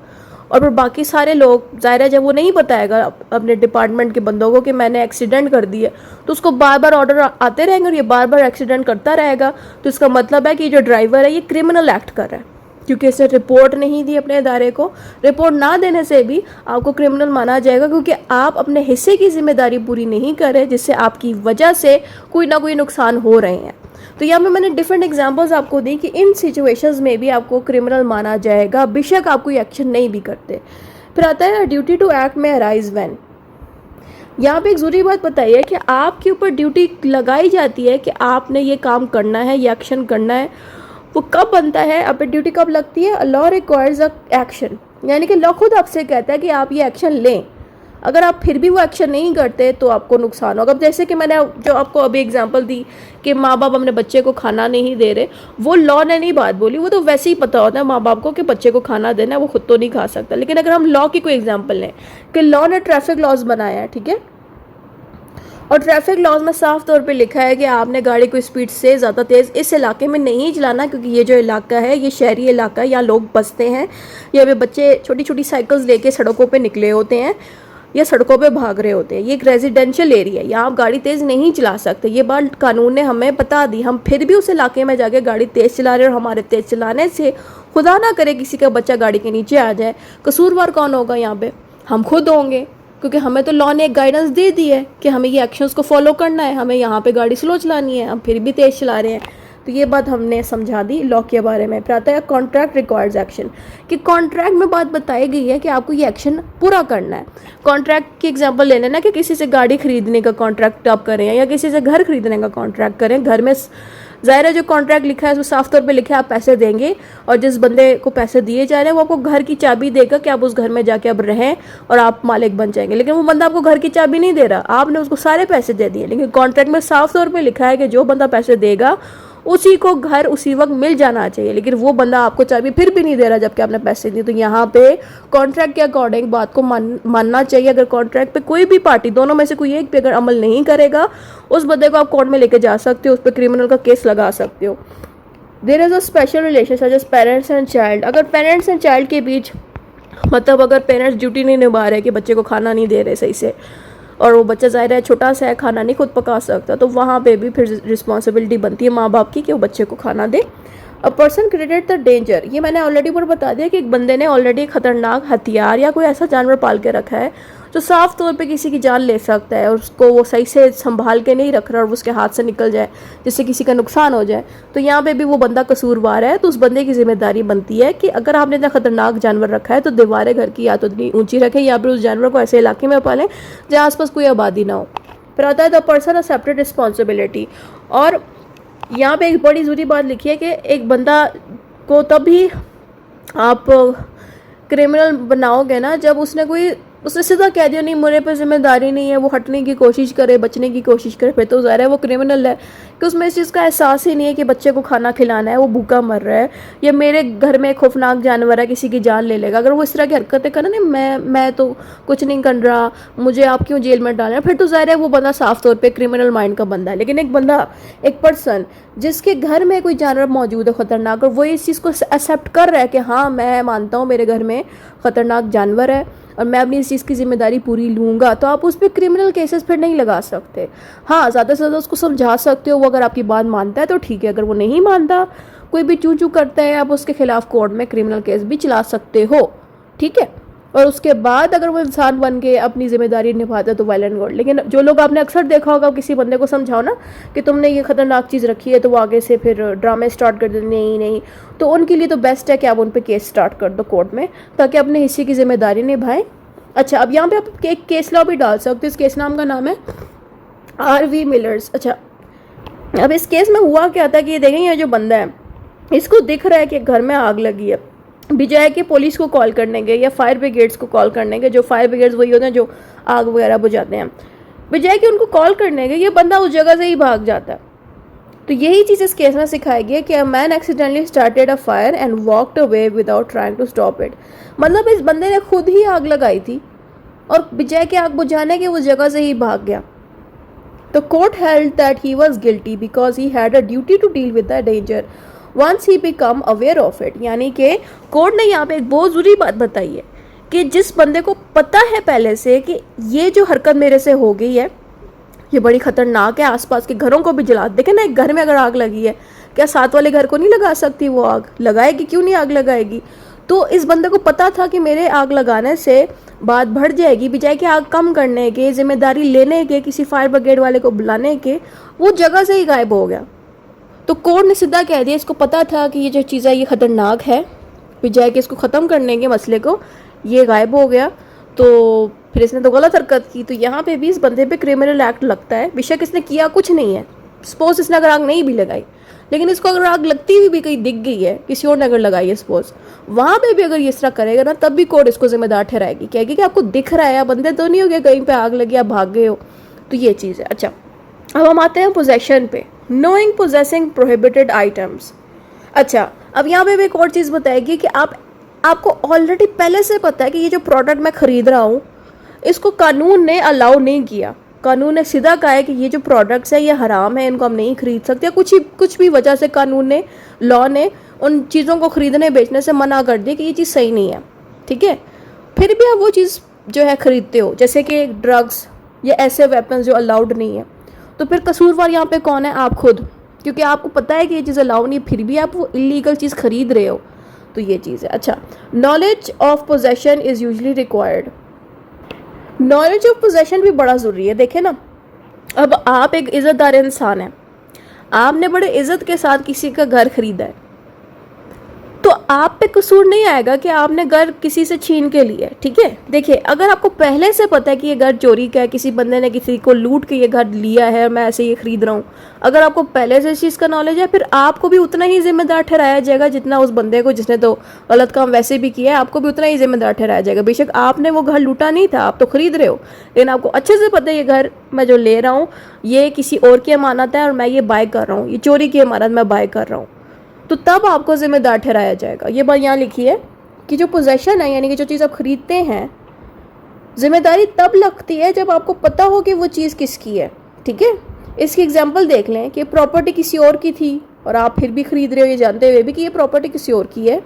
S2: और फिर बाकी सारे लोग, ज़ाहिर है जब वो नहीं बताएगा अपने डिपार्टमेंट के बंदों को कि मैंने एक्सीडेंट कर दिया, तो उसको बार बार ऑर्डर आते रहेंगे और ये बार बार एक्सीडेंट करता रहेगा। तो इसका मतलब है कि जो ड्राइवर है ये क्रिमिनल एक्ट कर रहा है, क्योंकि इसने रिपोर्ट नहीं दी अपने इदारे को। रिपोर्ट ना देने से भी आपको क्रिमिनल माना जाएगा, क्योंकि आप अपने हिस्से की जिम्मेदारी पूरी नहीं कर रहे, जिससे आपकी वजह से कोई ना कोई नुकसान हो रहे हैं। तो यहाँ पे मैंने डिफरेंट एग्जांपल्स आपको दी कि इन सिचुएशंस में भी आपको क्रिमिनल माना जाएगा, बेशक आप कोई एक्शन नहीं भी करते। फिर आता है ड्यूटी टू एक्ट में अराइज व्हेन। यहाँ पे एक ज़रूरी बात बताइए कि आपके ऊपर ड्यूटी लगाई जाती है कि आपने ये काम करना है, ये एक्शन करना है। वो कब बनता है, आप पे ड्यूटी कब लगती है? लॉ रिक्वायर्स अ एक्शन, यानी कि लॉ खुद आपसे कहता है कि आप ये एक्शन लें। अगर आप फिर भी वो एक्शन नहीं करते तो आपको नुकसान होगा। अब जैसे कि मैंने जो आपको अभी एग्जांपल दी कि माँ बाप अपने बच्चे को खाना नहीं दे रहे, वो लॉ ने नहीं बात बोली, वो तो वैसे ही पता होता है माँ बाप को कि बच्चे को खाना देना है, वो खुद तो नहीं खा सकता। लेकिन अगर हम लॉ की कोई एग्जाम्पल लें कि लॉ ने ट्रैफिक लॉज बनाया है, ठीक है, और ट्रैफिक लॉज में साफ तौर पे लिखा है कि आपने गाड़ी को स्पीड से ज़्यादा तेज़ इस इलाके में नहीं चलाना, क्योंकि ये जो इलाका है ये शहरी इलाका है, यहाँ लोग बसते हैं, यहाँ पे बच्चे छोटी छोटी साइकिल्स लेके सड़कों पे निकले होते हैं। या सड़कों पे भाग रहे होते हैं। ये एक रेजिडेंशियल एरिया है, यहाँ आप गाड़ी तेज़ नहीं चला सकते। ये बात कानून ने हमें बता दी, हम फिर भी उस इलाके में जाके गाड़ी तेज़ चला रहे हैं और हमारे तेज़ चलाने से खुदा ना करे किसी का बच्चा गाड़ी के नीचे आ जाए। कसूरवार कौन होगा यहाँ पे? हम खुद होंगे, क्योंकि हमें तो लॉ ने एक गाइडेंस दे दी है कि हमें ये एक्शंस को फॉलो करना है, हमें यहाँ पे गाड़ी स्लो चलानी है, हम फिर भी तेज़ चला रहे हैं। तो ये बात हमने समझा दी लॉ के बारे में। फिर आता है कॉन्ट्रैक्ट रिक्वायर्स एक्शन, कि कॉन्ट्रैक्ट में बात बताई गई है कि आपको ये एक्शन पूरा करना है। कॉन्ट्रैक्ट की एग्जांपल ले लेना कि किसी से गाड़ी खरीदने का कॉन्ट्रैक्ट आप करें या किसी से घर खरीदने का कॉन्ट्रैक्ट करें। घर में ज़ाहिर है जो कॉन्ट्रैक्ट लिखा है उसमें साफ तौर पे लिखा है आप पैसे देंगे, और जिस बंदे को पैसे दिए जा रहे हैं वो आपको घर की चाबी देगा कि आप उस घर में जाके अब रहें और आप मालिक बन जाएंगे। लेकिन वो बंदा आपको घर की चाबी नहीं दे रहा, आपने उसको सारे पैसे दे दिए। लेकिन कॉन्ट्रैक्ट में साफ तौर पे लिखा है कि जो बंदा पैसे देगा उसी को घर उसी वक्त मिल जाना चाहिए, लेकिन वो बंदा आपको चाबी फिर भी नहीं दे रहा जबकि आपने पैसे दिए। तो यहाँ पे कॉन्ट्रैक्ट के अकॉर्डिंग बात को मानना चाहिए। अगर कॉन्ट्रैक्ट पे कोई भी पार्टी, दोनों में से कोई एक भी अगर अमल नहीं करेगा, उस बंदे को आप कोर्ट में लेके जा सकते हो, उस पर क्रिमिनल का केस लगा सकते हो। There is a special relation such as parents and child. अगर पेरेंट्स एंड चाइल्ड के बीच, मतलब अगर पेरेंट्स ड्यूटी नहीं निभा रहे कि बच्चे को खाना नहीं दे रहे सही से, और वो बच्चा ज़ाहिर है छोटा सा है, खाना नहीं खुद पका सकता, तो वहाँ पे भी फिर रिस्पॉन्सिबिलिटी बनती है माँ बाप की कि वो बच्चे को खाना दे। A person created the danger, ये मैंने ऑलरेडी पर बता दिया कि एक बंदे ने ऑलरेडी खतरनाक हथियार या कोई ऐसा जानवर पाल के रखा है जो साफ तौर पे किसी की जान ले सकता है, और उसको वो सही से संभाल के नहीं रख रहा और उसके हाथ से निकल जाए जिससे किसी का नुकसान हो जाए, तो यहाँ पे भी वो बंदा कसूरवार है। तो उस बंदे की जिम्मेदारी बनती है कि अगर आपने इतना खतरनाक जानवर रखा है तो दीवारें घर की या तो इतनी ऊंची रखें या फिर उस जानवर को ऐसे इलाके में पालें जहाँ आसपास कोई आबादी ना हो। फिर आता है द पर्सन एक्सेप्टेड रिस्पॉन्सिबिलिटी, और यहाँ पे एक बड़ी ज़रूरी बात लिखी है कि एक बंदा को तभी आप क्रिमिनल बनाओगे ना जब उसने सीधा कह दिया नहीं मेरे पे जिम्मेदारी नहीं है, वो हटने की कोशिश करे, बचने की कोशिश करे, फिर तो ज़ाहिर है वो क्रिमिनल है कि उसमें इस चीज़ का एहसास ही नहीं है कि बच्चे को खाना खिलाना है, वो भूखा मर रहा है, या मेरे घर में एक खौफनाक जानवर है किसी की जान ले लेगा। अगर वो इस तरह की हरकतें करे नहीं, मैं तो कुछ नहीं कर रहा, मुझे आप क्यों जेल में डालना, फिर तो ज़ाहिर है वो बंदा साफ तौर पर क्रिमिनल माइंड का बंदा है। लेकिन एक बंदा, एक पर्सन जिसके घर में कोई जानवर मौजूद है खतरनाक, और वो इस चीज़ को एक्सेप्ट कर रहा है कि हाँ मैं मानता हूँ मेरे घर में खतरनाक जानवर है और मैं अपनी इस चीज़ की जिम्मेदारी पूरी लूँगा, तो आप उस पर क्रिमिनल केसेस फिर नहीं लगा सकते। हाँ, ज़्यादा से ज़्यादा उसको समझा सकते हो, वो अगर आपकी बात मानता है तो ठीक है, अगर वो नहीं मानता, कोई भी चू चू करता है, आप उसके खिलाफ कोर्ट में क्रिमिनल केस भी चला सकते हो, ठीक है। और उसके बाद अगर वो इंसान बन के अपनी जिम्मेदारी निभाता है तो वेल एंड गुड। लेकिन जो लोग आपने अक्सर देखा होगा, किसी बंदे को समझाओ ना कि तुमने ये खतरनाक चीज़ रखी है, तो वो आगे से फिर ड्रामे स्टार्ट कर देते, नहीं, तो उनके लिए तो बेस्ट है कि आप उन पर केस स्टार्ट कर दो कोर्ट में, ताकि अपने हिस्से की जिम्मेदारी निभाएं। अच्छा, अब यहाँ पे आप एक केस लॉ भी डाल सकते हो। इस केस नाम का नाम है RV मिलर्स। अच्छा, अब इस केस में हुआ क्या था कि ये देखें, ये जो बंदा है इसको दिख रहा है कि घर में आग लगी है, बजाय कि पुलिस को कॉल करने के या फायर ब्रिगेड्स को कॉल करने के, जो फायर ब्रिगेड्स वही होते हैं जो आग वगैरह बुझाते हैं, बजाय कि उनको कॉल करने के, ये बंदा उस जगह से ही भाग जाता है। तो यही चीज़ इस केस में सिखाई गई है कि a man accidentally started a fire and walked away without trying to stop it. मतलब इस बंदे ने खुद ही आग लगाई थी और बजाय कि आग बुझाने के उस जगह से ही भाग गया। तो court held that he was guilty because he had a duty to deal with the danger once he became aware of it. यानी कि कोर्ट ने यहाँ पे एक बहुत ज़रूरी बात बताई है कि जिस बंदे को पता है पहले से कि ये जो हरकत मेरे से हो गई है ये बड़ी खतरनाक है, आसपास के घरों को भी जला, देखे ना एक घर में अगर आग लगी है, क्या साथ वाले घर को नहीं लगा सकती वो आग? लगाएगी, क्यों नहीं आग लगाएगी? तो इस बंदे को पता था कि मेरे आग लगाने से बात बढ़ जाएगी, बजाय कि आग कम करने के, जिम्मेदारी लेने के, किसी फायर ब्रिगेड वाले को बुलाने के, वो जगह से ही गायब हो गया। तो कोर्ट ने सीधा कह दिया, इसको पता था कि ये जो चीज़ है ये खतरनाक है, बजाय कि इसको ख़त्म करने के मसले को, ये गायब हो गया, तो फिर इसने तो गलत हरकत की। तो यहाँ पे भी इस बंदे पे क्रिमिनल एक्ट लगता है, बेशक इसने किया कुछ नहीं है। सपोज इसने अगर आग नहीं भी लगाई, लेकिन इसको अगर आग लगती हुई भी कहीं दिख गई है, किसी और ने अगर लगाई है सपोज, वहाँ पे भी अगर ये इस तरह करेगा ना, तब भी कोर्ट इसको जिम्मेदार ठहराएगी, कहेगी कि आपको दिख रहा है, बंदे तो नहीं हो गए कहीं पे आग लगी आप भाग गए हो। तो ये चीज़ है। अच्छा, अब हम आते हैं पोजेशन पे, नोइंग पोजेसिंग प्रोहिबिटेड आइटम्स। अच्छा, अब यहाँ पे भी एक और चीज़ बताएगी कि आपको ऑलरेडी पहले से पता है कि ये जो प्रोडक्ट मैं ख़रीद रहा हूँ इसको कानून ने अलाउ नहीं किया, कानून ने सीधा कहा है कि ये जो प्रोडक्ट्स है ये हराम है, इनको हम नहीं खरीद सकते, कुछ भी वजह से कानून ने, लॉ ने उन चीज़ों को ख़रीदने बेचने से मना कर दिया कि ये चीज़ सही नहीं है, ठीक है। फिर भी आप वो चीज़ जो है ख़रीदते हो, जैसे कि ड्रग्स या ऐसे वेपन्स जो अलाउड नहीं है, तो फिर कसूरवार यहाँ पे कौन है? आप खुद, क्योंकि आपको पता है कि ये चीज़ अलाउ नहीं है, फिर भी आप वो इलीगल चीज़ खरीद रहे हो, तो ये चीज़ है। अच्छा, knowledge of possession is usually required. Knowledge of possession भी बड़ा ज़रूरी है। देखें ना, अब आप एक इज़्ज़तदार इंसान हैं, आपने बड़े इज़्ज़त के साथ किसी का घर ख़रीदा है, तो आप पे कसूर नहीं आएगा कि आपने घर किसी से छीन के लिया है, ठीक है। देखिए, अगर आपको पहले से पता है कि ये घर चोरी का है, किसी बंदे ने किसी को लूट के ये घर लिया है, मैं ऐसे ये ख़रीद रहा हूँ, अगर आपको पहले से इस चीज़ का नॉलेज है, फिर आपको भी उतना ही जिम्मेदार ठहराया जाएगा जितना उस बंदे को, जिसने तो गलत काम वैसे भी किया है, आपको भी उतना ही जिम्मेदार ठहराया जाएगा। बेशक आपने वो घर लूटा नहीं था, आप तो ख़रीद रहे हो, लेकिन आपको अच्छे से पता है ये घर मैं जो ले रहा हूँ ये किसी और की अमानत है और मैं ये बाय कर रहा हूँ, ये चोरी की अमानत मैं बाय कर रहा हूँ, तो तब आपको जिम्मेदार ठहराया जाएगा। ये बात यहाँ लिखी है कि जो पोजेशन है, यानी कि जो चीज़ आप खरीदते हैं, जिम्मेदारी तब लगती है जब आपको पता हो कि वो चीज़ किसकी है, ठीक है। इसकी एग्जांपल देख लें कि प्रॉपर्टी किसी और की थी और आप फिर भी खरीद रहे हो, ये जानते हुए भी कि ये प्रॉपर्टी किसी और की है,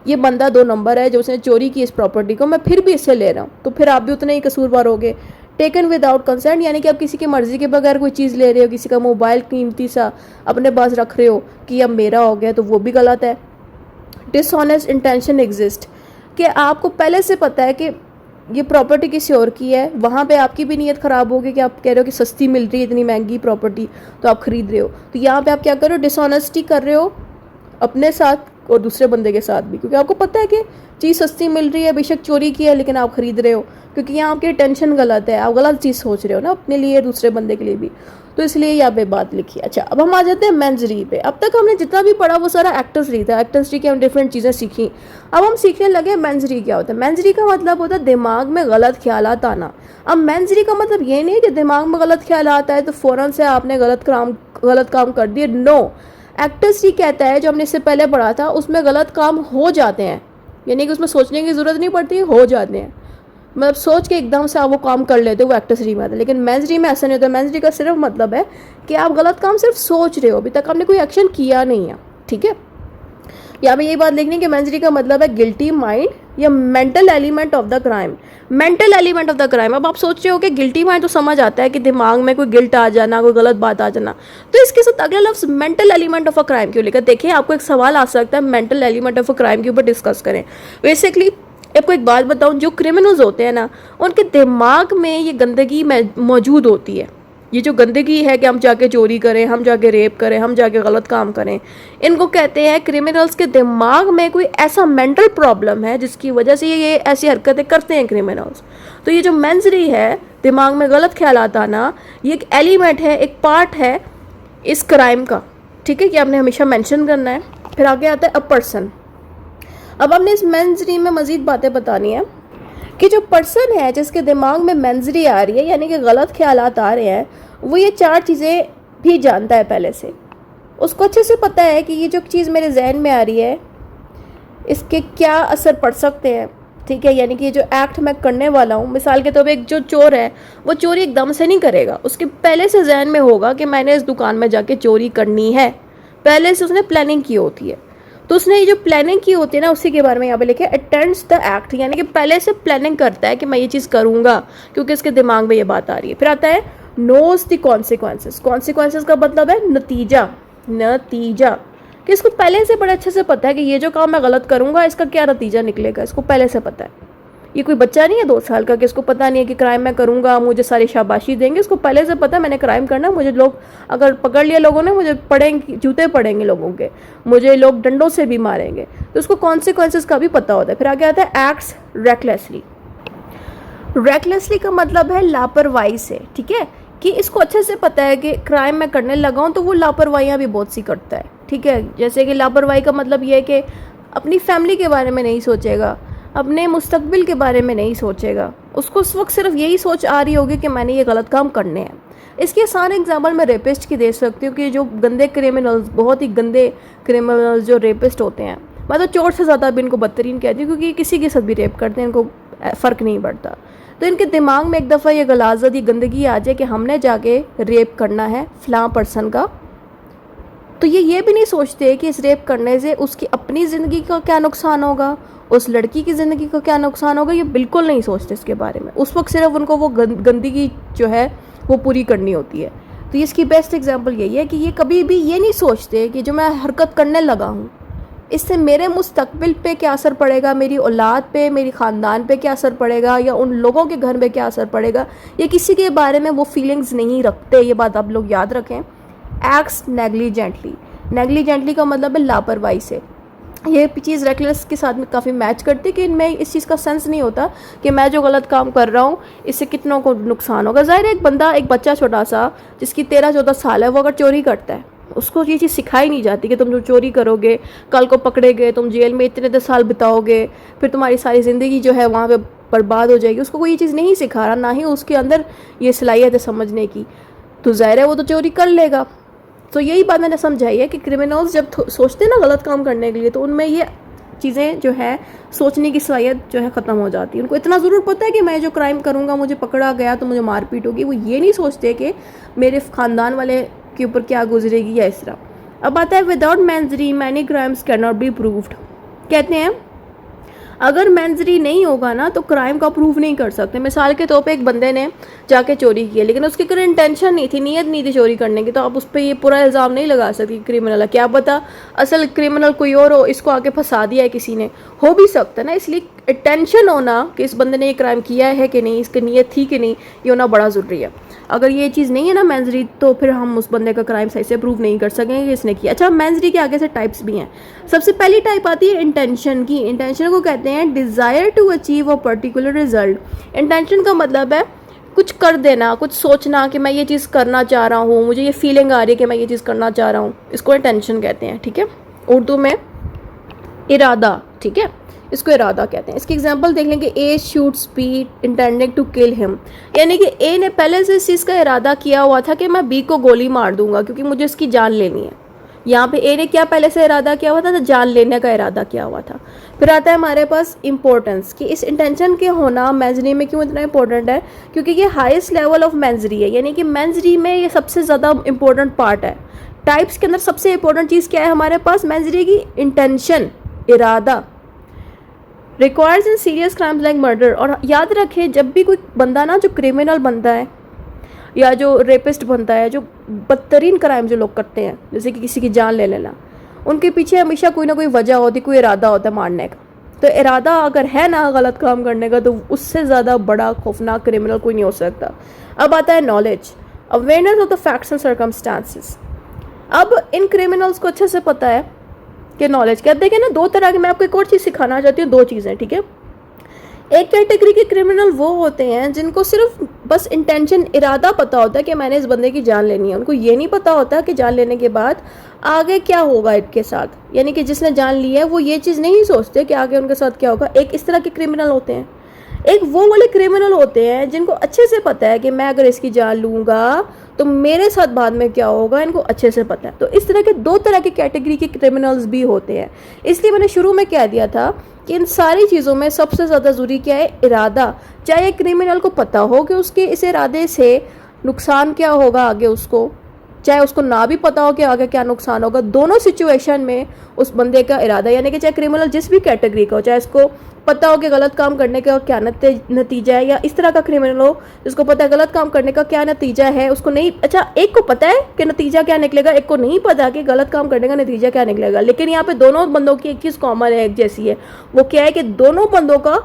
S2: ये बंदा 2 नंबर है जो उसने चोरी की इस प्रॉपर्टी को, मैं फिर भी इससे ले रहा हूँ, तो फिर आप भी उतने ही कसूरवार होगे। टेकन विदाउट कंसेंट, यानी कि आप किसी की मर्ज़ी के बगैर कोई चीज़ ले रहे हो, किसी का मोबाइल कीमती सा अपने पास रख रहे हो कि अब मेरा हो गया, तो वो भी गलत है। डिसऑनेस्ट इंटेंशन एग्जिस्ट, कि आपको पहले से पता है कि ये प्रॉपर्टी किसी और की है, वहाँ पे आपकी भी नीयत ख़राब होगी कि आप कह रहे हो कि सस्ती मिल रही है, इतनी महंगी प्रॉपर्टी, तो आप ख़रीद रहे हो, तो यहाँ पे आप क्या कर रहे हो? डिसऑनेस्टी कर रहे हो अपने साथ और दूसरे बंदे के साथ भी, क्योंकि आपको पता है कि चीज़ सस्ती मिल रही है, बेशक चोरी की है, लेकिन आप खरीद रहे हो, क्योंकि यहाँ आपकी टेंशन गलत है, आप गलत चीज़ सोच रहे हो ना अपने लिए, दूसरे बंदे के लिए भी, तो इसलिए यहाँ पे बात लिखी है। अच्छा, अब हम आ जाते हैं मेंजरी पे। अब तक हमने जितना भी पढ़ा वो सारा एक्टर्सरी था, एक्टर्सरी की हम डिफरेंट चीज़ें सीखी। अब हम सीखने लगे मेंजरी क्या होता है। मेंजरी का मतलब होता है दिमाग में गलत ख्यालात आना। अब मेंजरी का मतलब ये नहीं कि दिमाग में गलत ख्याल आता है तो फ़ौरन से आपने गलत काम कर दिए, नो। एक्टर्सरी कहता है, जो हमने इससे पहले पढ़ा था, उसमें गलत काम हो जाते हैं, यानी कि उसमें सोचने की ज़रूरत नहीं पड़ती, हो जाते हैं, मतलब सोच के एकदम से आप वो काम कर लेते हो, वो एक्टर्सरी में आता है। लेकिन मेंजरी में ऐसा नहीं होता। मेंजरी का सिर्फ मतलब है कि आप गलत काम सिर्फ सोच रहे हो, अभी तक आपने कोई एक्शन किया नहीं है, ठीक है। यहाँ पे यही बात लिखनी कि मेंजरी का मतलब है गिल्टी माइंड या mental element of the crime. Mental element of the crime, अब आप सोच रहे हो कि गिल्टी माइंड तो समझ आता है कि दिमाग में कोई गिल्ट आ जाना, कोई गलत बात आ जाना, तो इसके साथ अगला लफ्ज mental element of a crime क्यों लिखा? देखिए, आपको एक सवाल आ सकता है, mental element of a crime के ऊपर डिस्कस करें। बेसिकली आपको एक बात बताऊं, जो क्रिमिनल्स होते हैं ना, उनके दिमाग में ये गंदगी मौजूद होती है। ये जो गंदगी है कि हम जाके चोरी करें, हम जाके रेप करें, हम जाके गलत काम करें, इनको कहते हैं क्रिमिनल्स के दिमाग में कोई ऐसा मेंटल प्रॉब्लम है जिसकी वजह से ये ऐसी हरकतें करते हैं क्रिमिनल्स। तो ये जो मेंजरी है, दिमाग में गलत ख्यालात आना, ये एक एलिमेंट है, एक पार्ट है इस क्राइम का, ठीक है, कि आपने हमेशा मेंशन करना है। फिर आगे आता है अ पर्सन। अब हमने इस मेंजरी में मज़ीद बातें बतानी है कि जो पर्सन है जिसके दिमाग में मेंजरी आ रही है, यानी कि गलत ख्यालात आ रहे हैं, वो ये 4 चीज़ें भी जानता है पहले से। उसको अच्छे से पता है कि ये जो चीज़ मेरे जहन में आ रही है इसके क्या असर पड़ सकते हैं, ठीक है। यानी कि ये जो एक्ट मैं करने वाला हूँ, मिसाल के तौर पर एक जो चोर है वो चोरी एकदम से नहीं करेगा, उसके पहले से जहन में होगा कि मैंने इस दुकान में जाके चोरी करनी है, पहले से उसने प्लानिंग की होती है। तो उसने ये जो प्लानिंग की होती है ना, उसी के बारे में यहाँ पे लिखे अटेंड्स द एक्ट, यानी कि पहले से प्लानिंग करता है कि मैं ये चीज़ करूँगा, क्योंकि इसके दिमाग में ये बात आ रही है। फिर आता है नोज द कॉन्सिक्वेंसेस। कॉन्सिक्वेंसेस का मतलब है नतीजा, नतीजा, कि इसको पहले से बड़े अच्छे से पता है कि ये जो काम मैं गलत करूँगा इसका क्या नतीजा निकलेगा, इसको पहले से पता है। ये कोई बच्चा नहीं है 2 साल का कि इसको पता नहीं है कि क्राइम मैं करूँगा, मुझे सारी शाबाशी देंगे, इसको पहले से पता है मैंने क्राइम करना, मुझे लोग अगर पकड़ लिया लोगों ने, मुझे पड़ेंगे, जूते पड़ेंगे लोगों के, मुझे लोग डंडों से भी मारेंगे, तो उसको कॉन्सिक्वेंसेस का भी पता होता है। फिर आगे आता है एक्ट्स रेकलेसली। रेकलेसली का मतलब है लापरवाही से, ठीक है, कि इसको अच्छे से पता है कि क्राइम मैं करने लगा हूँ, तो वो लापरवाहियाँ भी बहुत सी करता है, ठीक है। जैसे कि लापरवाही का मतलब ये है कि अपनी फैमिली के बारे में नहीं सोचेगा, अपने मुस्तकबिल के बारे में नहीं सोचेगा, उसको उस वक्त सिर्फ यही सोच आ रही होगी कि मैंने ये गलत काम करने हैं। इसके सारे एग्जाम्पल मैं रेपिस्ट की दे सकती हूँ कि जो गंदे क्रिमिनल्स, बहुत ही गंदे क्रिमिनल्स जो रेपिस्ट होते हैं, मैं तो चोर से ज़्यादा भी इनको बदतरीन कहती हूँ, क्योंकि किसी के साथ भी रेप करते हैं, इनको फ़र्क नहीं पड़ता। तो इनके दिमाग में एक दफ़ा ये गलाजत, ये गंदगी आ जाए कि हमने जाके रेप करना है फ़लाँ पर्सन का, तो ये भी नहीं सोचते कि इस रेप करने से उसकी अपनी ज़िंदगी का क्या नुकसान होगा, उस लड़की की ज़िंदगी का क्या नुकसान होगा, ये बिल्कुल नहीं सोचते इसके बारे में। उस वक्त सिर्फ उनको वो गंदगी जो है वो पूरी करनी होती है। तो इसकी बेस्ट एग्जांपल यही है कि ये कभी भी ये नहीं सोचते कि जो मैं हरकत करने लगा हूँ इससे मेरे मुस्तकबिल पे क्या असर पड़ेगा, मेरी औलाद पे, मेरी ख़ानदान पे क्या असर पड़ेगा, या उन लोगों के घर में क्या असर पड़ेगा, ये किसी के बारे में वो फीलिंग्स नहीं रखते। ये बात आप लोग याद रखें। एक्ट्स नेग्लिजेंटली, नेग्लिजेंटली का मतलब है लापरवाही से। ये चीज़ रेकलेस के साथ में काफ़ी मैच करती है कि इनमें इस चीज़ का सेंस नहीं होता कि मैं जो गलत काम कर रहा हूँ इससे कितनों को नुकसान होगा। ज़ाहिर है एक बच्चा छोटा सा जिसकी 13-14 साल है, वो अगर चोरी करता है उसको ये चीज़ सिखाई नहीं जाती कि तुम जो चोरी करोगे कल को पकड़े गए, तुम जेल में इतने साल बिताओगे, फिर तुम्हारी सारी ज़िंदगी जो है वहाँ पे बर्बाद हो जाएगी। उसको कोई ये चीज़ नहीं सिखा रहा, ना ही उसके अंदर ये सलाहियत है समझने की। तो ज़ाहिर है वो तो चोरी कर लेगा। तो यही बात मैंने समझाई है कि क्रिमिनल्स जब सोचते हैं ना गलत काम करने के लिए, तो उनमें ये चीज़ें जो है सोचने की सलाहियत जो है ख़त्म हो जाती है। उनको इतना ज़रूर पता है कि मैं जो क्राइम करूँगा मुझे पकड़ा गया तो मुझे मारपीट होगी। वो ये नहीं सोचते कि मेरे ख़ानदान वाले के ऊपर क्या गुजरेगी या इस तरह। अब आता है विदाउट मैंजरी many crimes can not be proved. कहते हैं अगर मैंजरी नहीं होगा ना तो क्राइम का प्रूव नहीं कर सकते। मिसाल के तौर पे एक बंदे ने जाके चोरी की है लेकिन उसकी कोई इंटेंशन नहीं थी, नीयत नहीं थी चोरी करने की, तो आप उस पर ये पूरा इल्ज़ाम नहीं लगा सकती क्रिमिनल है। क्या पता असल क्रिमिनल कोई और हो, इसको आके फंसा दिया है किसी ने, हो भी सकता है ना। इसलिए अटेंशन होना कि इस बंदे ने ये क्राइम किया है कि नहीं, इसकी नीयत थी कि नहीं, ये होना बड़ा ज़रूरी है। अगर ये चीज़ नहीं है ना मैंजरी, तो फिर हम उस बंदे का क्राइम सही से प्रूव नहीं कर सकेंगे कि इसने किया। अच्छा, मैंजरी के आगे से टाइप्स भी हैं। सबसे पहली टाइप आती है इंटेंशन की। इंटेंशन को कहते हैं desire to achieve a particular result. Intention का मतलब है कुछ कर देना, कुछ सोचना कि मैं ये चीज़ करना चाह रहा हूँ, मुझे ये फीलिंग आ रही है कि मैं ये चीज़ करना चाह रहा हूँ, इसको इंटेंशन कहते हैं। ठीक है, उर्दू में इरादा, ठीक है, इसको इरादा कहते हैं। इसकी एग्जांपल देख लेंगे, A shoots B intending to kill him, यानी कि ए ने पहले से इस चीज़ का इरादा किया हुआ था कि मैं बी को गोली मार दूंगा क्योंकि मुझे इसकी जान लेनी है। यहाँ पे ए ने क्या पहले से इरादा किया हुआ था, तो जान लेने का इरादा किया हुआ था। फिर आता है हमारे पास इंपॉर्टेंस कि इस इंटेंशन के होना मैंजरी में क्यों इतना इंपॉर्टेंट है, क्योंकि ये हाईएस्ट लेवल ऑफ मैंजरी है, यानी कि मैंजरी में ये सबसे ज़्यादा इंपॉर्टेंट पार्ट है। टाइप्स के अंदर सबसे इंपॉर्टेंट चीज़ क्या है हमारे पास मैंजरी की, इंटेंशन, इरादा। रिक्वायर्स इन सीरियस क्राइम्स लाइक मर्डर। और याद रखें जब भी कोई बंदा ना जो क्रिमिनल बनता है या जो रेपिस्ट बनता है, जो बदतरीन क्राइम जो लोग करते हैं जैसे कि किसी की जान ले लेना, उनके पीछे हमेशा कोई ना कोई वजह होती, कोई इरादा होता है मारने का। तो इरादा अगर है ना गलत काम करने का, तो उससे ज़्यादा बड़ा खौफनाक क्रिमिनल कोई नहीं हो सकता। अब आता है knowledge, awareness of the facts and circumstances. अब इन क्रिमिनल्स को अच्छे से पता है कि नॉलेज क्या, देखें ना, दो तरह की, मैं आपको एक और चीज़ सिखाना चाहती हूँ, दो चीज़ें, ठीक है। एक कैटेगरी के क्रिमिनल वो होते हैं जिनको सिर्फ बस इंटेंशन, इरादा पता होता है कि मैंने इस बंदे की जान लेनी है। उनको ये नहीं पता होता कि जान लेने के बाद आगे क्या होगा इनके साथ, यानी कि जिसने जान ली है वो ये चीज़ नहीं सोचते कि आगे उनके साथ क्या होगा। एक इस तरह के क्रिमिनल होते हैं। एक वो वाले क्रिमिनल होते हैं जिनको अच्छे से पता है कि मैं अगर इसकी जान लूँगा तो मेरे साथ बाद में क्या होगा, इनको अच्छे से पता है। तो इस तरह के दो तरह के कैटेगरी के क्रिमिनल्स भी होते हैं। इसलिए मैंने शुरू में कह दिया था कि इन सारी चीज़ों में सबसे ज़्यादा ज़रूरी क्या है, इरादा। चाहे क्रिमिनल को पता हो कि उसके इस इरादे से नुकसान क्या होगा आगे उसको, चाहे उसको ना भी पता हो कि आगे क्या नुकसान होगा, दोनों सिचुएशन में उस बंदे का इरादा, यानी कि चाहे क्रिमिनल जिस भी कैटेगरी का हो, चाहे इसको पता हो कि गलत काम करने का क्या नतीजा है, या इस तरह का क्रिमिनल हो जिसको पता है गलत काम करने का क्या नतीजा है, उसको नहीं, अच्छा एक को पता है कि नतीजा क्या निकलेगा, एक को नहीं पता कि गलत काम करने का नतीजा क्या निकलेगा। लेकिन यहाँ पे दोनों बंदों की एक चीज़ कॉमन है, एक जैसी है। वो क्या है कि दोनों बंदों का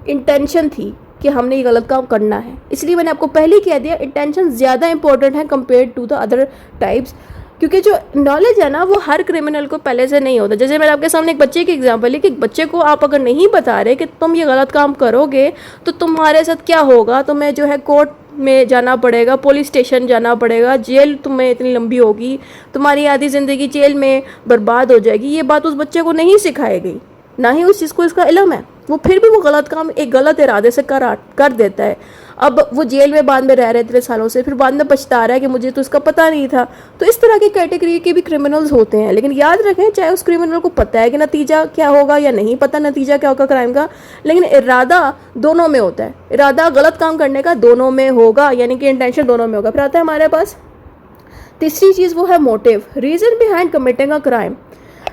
S2: इंटेंशन थी कि हमने ये गलत काम करना है। इसलिए मैंने आपको पहले ही कह दिया इंटेंशन ज़्यादा इंपॉर्टेंट है compare to the other types, क्योंकि जो नॉलेज है ना वो हर क्रिमिनल को पहले से नहीं होता। जैसे मैंने आपके सामने एक बच्चे की एग्जांपल है कि एक बच्चे को आप अगर नहीं बता रहे कि तुम ये गलत काम करोगे तो तुम्हारे साथ क्या होगा, तुम्हें जो है कोर्ट में जाना पड़ेगा, पुलिस स्टेशन जाना पड़ेगा, जेल तुम्हें इतनी लंबी होगी, तुम्हारी आधी ज़िंदगी जेल में बर्बाद हो जाएगी, ये बात उस बच्चे को नहीं सिखाई गई, ना ही उस चीज़ को इसका इल्म है। वो फिर भी वो गलत काम एक गलत इरादे से कर देता है। अब वो जेल में बाद में रह रहे इतने सालों से, फिर बाद में पछता रहा है कि मुझे तो इसका पता नहीं था। तो इस तरह की कैटेगरी के भी क्रिमिनल्स होते हैं। लेकिन याद रखें, चाहे उस क्रिमिनल को पता है कि नतीजा क्या होगा या नहीं पता नतीजा क्या होगा क्राइम का, लेकिन इरादा दोनों में होता है। इरादा गलत काम करने का दोनों में होगा, यानी कि इंटेंशन दोनों में होगा। फिर आता है हमारे पास तीसरी चीज़ वो है motive, reason behind committing a crime.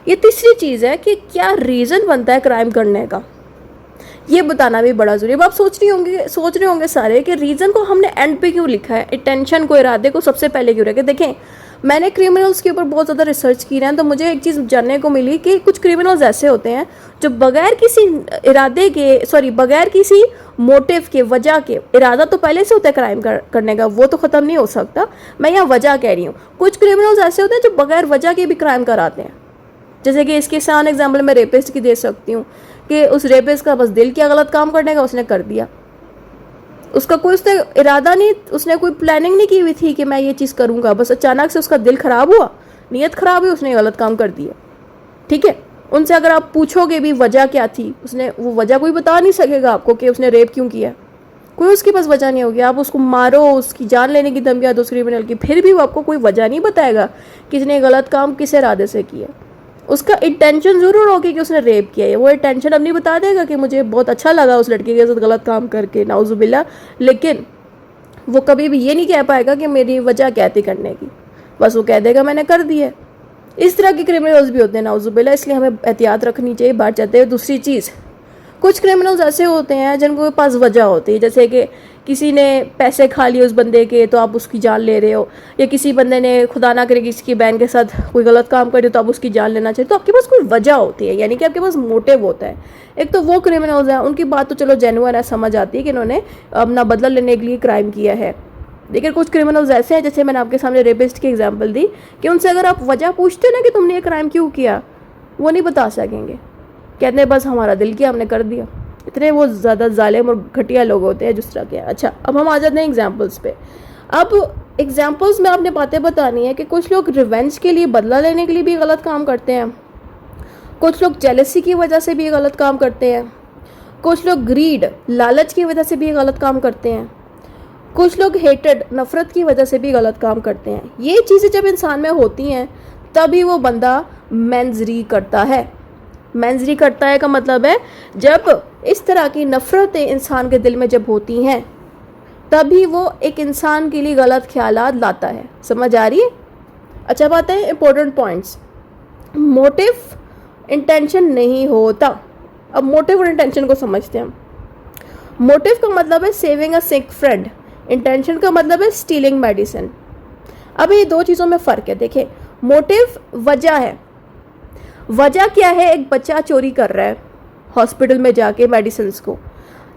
S2: ये तीसरी चीज़ है कि क्या रीज़न बनता है क्राइम करने का, ये बताना भी बड़ा ज़रूरी है। अब आप सोच रहे होंगे सारे कि रीज़न को हमने एंड पे क्यों लिखा है, इंटेंशन को, इरादे को सबसे पहले क्यों रखा। देखें, मैंने क्रिमिनल्स के ऊपर बहुत ज़्यादा रिसर्च की है, तो मुझे एक चीज़ जानने को मिली कि कुछ क्रिमिनल्स ऐसे होते हैं जो बगैर किसी इरादे के, बगैर किसी मोटिव के, वजह के, इरादा तो पहले से होता है क्राइम करने का, वो तो ख़त्म नहीं हो सकता, मैं यहाँ वजह कह रही हूँ। कुछ क्रिमिनल्स ऐसे होते हैं जो बगैर वजह के भी क्राइम कराते हैं। जैसे कि इसके आसान एग्जाम्पल मैं रेपिस्ट की दे सकती हूँ कि उस रेपिस्ट का बस दिल किया गलत काम करने का, उसने कर दिया, उसका कोई उसने इरादा नहीं, उसने कोई प्लानिंग नहीं की हुई थी कि मैं ये चीज़ करूँगा, बस अचानक से उसका दिल ख़राब हुआ, नीयत ख़राब हुई, उसने गलत काम कर दिया। ठीक है, उनसे अगर आप पूछोगे भी वजह क्या थी, उसने वो वजह कोई बता नहीं सकेगा आपको कि उसने रेप क्यों किया, कोई उसके पास वजह नहीं होगी। आप उसको मारो, उसकी जान लेने की धमकियाँ दो क्रिमिनल की, फिर भी वो आपको कोई वजह नहीं बताएगा कि इसने गलत काम किस इरादे से किया। उसका इंटेंशन ज़रूर होगी कि उसने रेप किया है, वो इंटेंशन अब नहीं बता देगा कि मुझे बहुत अच्छा लगा उस लड़के के साथ गलत काम करके, नाउजुबिल्ला, लेकिन वो कभी भी ये नहीं कह पाएगा कि मेरी वजह क्या थी करने की, बस वो कह देगा मैंने कर दिया। इस तरह के क्रिमिनल्स भी होते हैं नाउजुबिल्ला, इसलिए हमें एहतियात रखनी चाहिए बात जाते हैं। दूसरी चीज़, कुछ क्रिमिनल्स ऐसे होते हैं जिनके पास वजह होती है, जैसे कि किसी ने पैसे खा लिए उस बंदे के तो आप उसकी जान ले रहे हो, या किसी बंदे ने खुदा ना करे किसी की बहन के साथ कोई गलत काम करे तो आप उसकी जान लेना चाहिए, तो आपके पास कोई वजह होती है, यानी कि आपके पास मोटिव होता है। एक तो वो क्रिमिनल्स हैं, उनकी बात तो चलो जेन्युइन है, समझ आती है कि इन्होंने अपना बदला लेने के लिए क्राइम किया है। लेकिन कुछ क्रिमिनल्स ऐसे हैं, जैसे मैंने आपके सामने रेपिस्ट की एग्जाम्पल दी, कि उनसे अगर आप वजह पूछते ना कि तुमने ये क्राइम क्यों किया, वो नहीं बता सकेंगे, कहते हैं बस हमारा दिल किया, हमने कर दिया। इतने वो ज़्यादा जालिम और घटिया लोग होते हैं जिस तरह के। अच्छा, अब हम आ जाते हैं एग्जाम्पल्स पे। अब एग्जाम्पल्स में आपने बातें बतानी है कि कुछ लोग रिवेंज के लिए, बदला लेने के लिए भी गलत काम करते हैं, कुछ लोग जेलसी की वजह से भी गलत काम करते हैं, कुछ लोग ग्रीड, लालच की वजह से भी गलत काम करते हैं, कुछ लोग हेटेड, नफरत की वजह से भी गलत काम करते हैं। ये चीज़ें जब इंसान में होती हैं तभी वो बंदा मेंजरी करता है। मेंजरी करता है का मतलब है जब इस तरह की नफरतें इंसान के दिल में जब होती हैं तभी वो एक इंसान के लिए गलत ख्यालात लाता है। समझ आ रही है? अच्छा, बात है इंपॉर्टेंट पॉइंट्स। मोटिव इंटेंशन नहीं होता। अब मोटिव और इंटेंशन को समझते हैं हम। मोटिव का मतलब है सेविंग अ सिक फ्रेंड, इंटेंशन का मतलब है स्टीलिंग मेडिसिन। अब ये दो चीज़ों में फ़र्क है। देखिए, मोटिव वजह है। वजह क्या है? एक बच्चा चोरी कर रहा है हॉस्पिटल में जाके मेडिसिन को।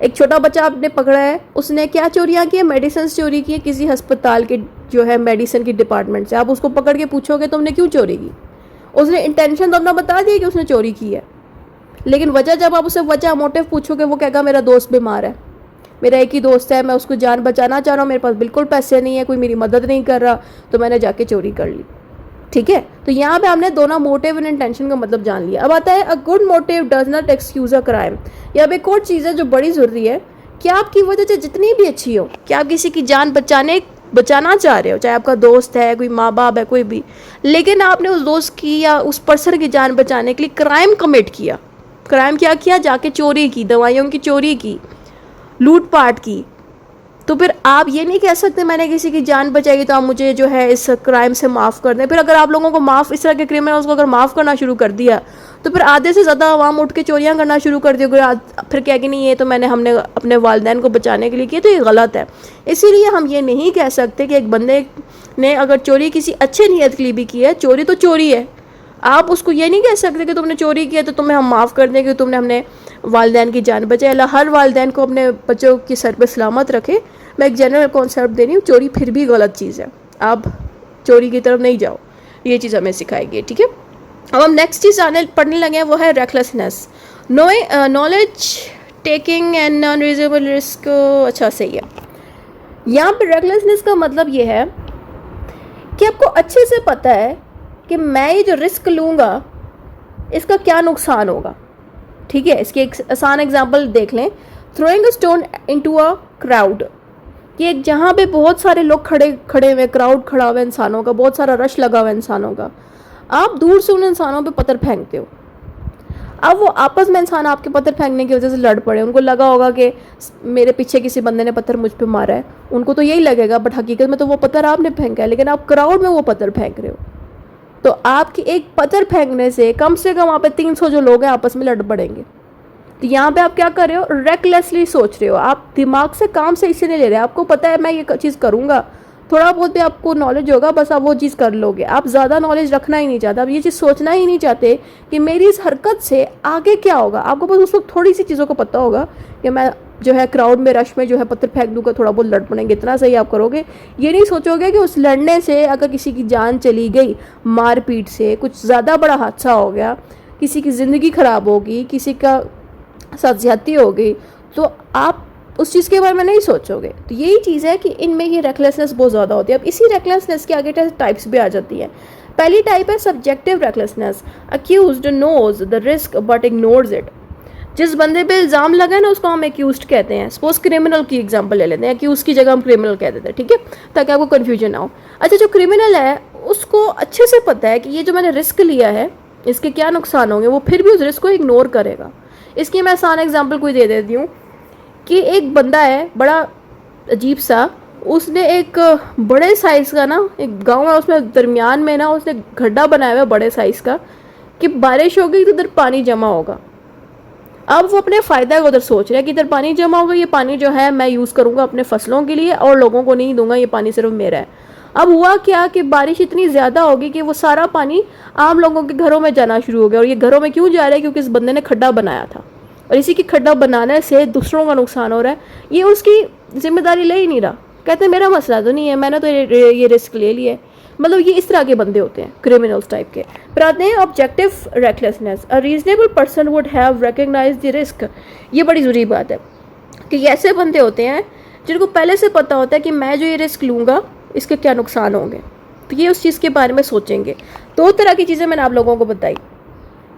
S2: एक छोटा बच्चा आपने पकड़ा है, उसने क्या चोरियाँ की है? मेडिसिन चोरी की है किसी अस्पताल के जो है मेडिसिन की डिपार्टमेंट से। आप उसको पकड़ के पूछोगे तुमने क्यों चोरी की, उसने इंटेंशन तो अपना बता दिया कि उसने चोरी की है, लेकिन वजह जब आप उसे वजह मोटिव पूछोगे वो कहेगा मेरा दोस्त बीमार है, मेरा एक ही दोस्त है, मैं उसको जान बचाना चाह रहा हूँ, मेरे पास बिल्कुल पैसे नहीं है, कोई मेरी मदद नहीं कर रहा, तो मैंने जाके चोरी कर ली। ठीक है, तो यहाँ पे हमने दोनों मोटिव एंड इंटेंशन का मतलब जान लिया। अब आता है a good motive does not excuse a crime. यह एक और चीज़ है जो बड़ी ज़रूरी है कि आपकी वजह जितनी भी अच्छी हो, कि आप किसी की जान बचाना चाह रहे हो, चाहे आपका दोस्त है, कोई माँ बाप है, कोई भी, लेकिन आपने उस दोस्त की या उस पर्सन की जान बचाने के लिए क्राइम कमिट किया। क्राइम क्या किया? जाके चोरी की, दवाइयों की चोरी की, लूटपाट की, तो फिर आप ये नहीं कह सकते मैंने किसी की जान बचाई तो आप मुझे जो है इस क्राइम से माफ़ कर दें। फिर अगर आप लोगों को माफ़, इस तरह के क्रिमिनल्स को अगर माफ़ करना शुरू कर दिया तो फिर आधे से ज़्यादा आवाम उठ के चोरियां करना शुरू कर दी। फिर क्या कि नहीं, ये तो हमने अपने वालिदैन को बचाने के लिए किया, तो ये गलत है। इसीलिए हम ये नहीं कह सकते कि एक बंदे ने अगर चोरी किसी अच्छे नीयत के लिए भी की है, चोरी तो चोरी है, आप उसको ये नहीं कह सकते कि तुमने चोरी किया तो तुम्हें हम माफ़ कर दें कि तुमने हमने वालिदैन की जान बचाई। अल्लाह हर वालिदैन को अपने बच्चों के सर पे सलामत रखे। मैं एक जनरल कॉन्सेप्ट दे रही हूँ, चोरी फिर भी गलत चीज़ है, आप चोरी की तरफ नहीं जाओ, ये चीज़ हमें सिखाएगी। ठीक है, अब हम नेक्स्ट चीज़ पढ़ने लगे हैं, वो है recklessness. Knowledge taking and non reasonable risk. अच्छा, सही है। यहाँ पर रेकलेसनेस का मतलब ये है कि आपको अच्छे से पता है कि मैं ये जो रिस्क लूँगा इसका क्या नुकसान होगा। ठीक है, इसकी एक आसान एग्जांपल देख लें। Throwing a stone into a crowd, कि एक जहाँ पे बहुत सारे लोग खड़े हुए, क्राउड खड़ा हुआ इंसानों का, बहुत सारा रश लगा हुआ इंसानों का, आप दूर से उन इंसानों पे पत्थर फेंकते हो। अब वो आपस में इंसान आपके पत्थर फेंकने की वजह से लड़ पड़े, उनको लगा होगा कि मेरे पीछे किसी बंदे ने पत्थर मुझ पे मारा है, उनको तो यही लगेगा, बट हकीकत में तो वो पत्थर आपने फेंका है, लेकिन आप क्राउड में वो पत्थर फेंक रहे हो। तो आपकी एक पत्थर फेंकने से कम वहाँ पे 300 जो लोग हैं आपस में लड़ पड़ेंगे। तो यहाँ पे आप क्या कर रहे हो, रेकलेसली सोच रहे हो, आप दिमाग से काम से इसे नहीं ले रहे। आपको पता है मैं ये चीज़ करूँगा, थोड़ा बहुत भी आपको नॉलेज होगा, बस आप वो चीज़ कर लोगे। आप ज़्यादा नॉलेज रखना ही नहीं चाहते, आप ये चीज़ सोचना ही नहीं चाहते कि मेरी इस हरकत से आगे क्या होगा। आपको बस उस वक्त थोड़ी सी चीज़ों को पता होगा कि मैं जो है क्राउड में, रश में जो है पत्थर फेंक दूँगा, थोड़ा बहुत लड़ पड़ेंगे, इतना सही आप करोगे। ये नहीं सोचोगे कि उस लड़ने से अगर किसी की जान चली गई, मारपीट से कुछ ज़्यादा बड़ा हादसा हो गया, किसी की ज़िंदगी ख़राब होगी, किसी का साथ ज्यादती हो गई, तो आप उस चीज़ के बारे में नहीं सोचोगे। तो यही चीज़ है कि इनमें ये रेकलेसनेस बहुत ज़्यादा होती है। अब इसी रेकलेसनेस के आगे टाइप्स भी आ जाती है। पहली टाइप है subjective recklessness. Accused knows the risk but ignores it. जिस बंदे पे इल्ज़ाम लगा ना उसको हम एक्यूज्ड कहते हैं। सपोज क्रिमिनल की एग्जांपल ले लेते हैं, एक्यूज की जगह हम क्रिमिनल कह देते हैं, ठीक है, ताकि आपको कन्फ्यूजन ना हो। अच्छा, जो क्रिमिनल है उसको अच्छे से पता है कि ये जो मैंने रिस्क लिया है इसके क्या नुकसान होंगे, वो फिर भी उस रिस्क को इग्नोर करेगा। इसकी मैं आसान एग्जांपल कोई दे देती हूँ कि एक बंदा है बड़ा अजीब सा, उसने एक बड़े साइज़ का ना, एक गांव है उसमें दरमियान में ना उसने गड्ढा बनाया हुआ है बड़े साइज़ का, कि बारिश होगी तो उधर पानी जमा होगा। अब वो अपने फ़ायदा को उधर सोच रहा है कि इधर पानी जमा होगा, ये पानी जो है मैं यूज़ करूँगा अपने फसलों के लिए और लोगों को नहीं दूंगा, ये पानी सिर्फ मेरा है। अब हुआ क्या कि बारिश इतनी ज़्यादा होगी कि वो सारा पानी आम लोगों के घरों में जाना शुरू हो गया। और ये घरों में क्यों जा रहा है, क्योंकि इस बंदे ने खड्डा बनाया था और इसी की खड्डा बनाने से दूसरों का नुकसान हो रहा है। ये उसकी जिम्मेदारी ले ही नहीं रहा, कहते मेरा मसला तो नहीं है, मैंने तो ये रिस्क ले लिया है। मतलब ये इस तरह के बंदे होते हैं, क्रिमिनल्स टाइप के। फिर आते हैं objective recklessness. A reasonable person would have recognised the risk. ये बड़ी ज़रूरी बात है कि ऐसे बंदे होते हैं जिनको पहले से पता होता है कि मैं जो ये रिस्क लूँगा इसके क्या नुकसान होंगे, तो ये उस चीज़ के बारे में सोचेंगे। दो तरह की चीज़ें मैंने आप लोगों को बताई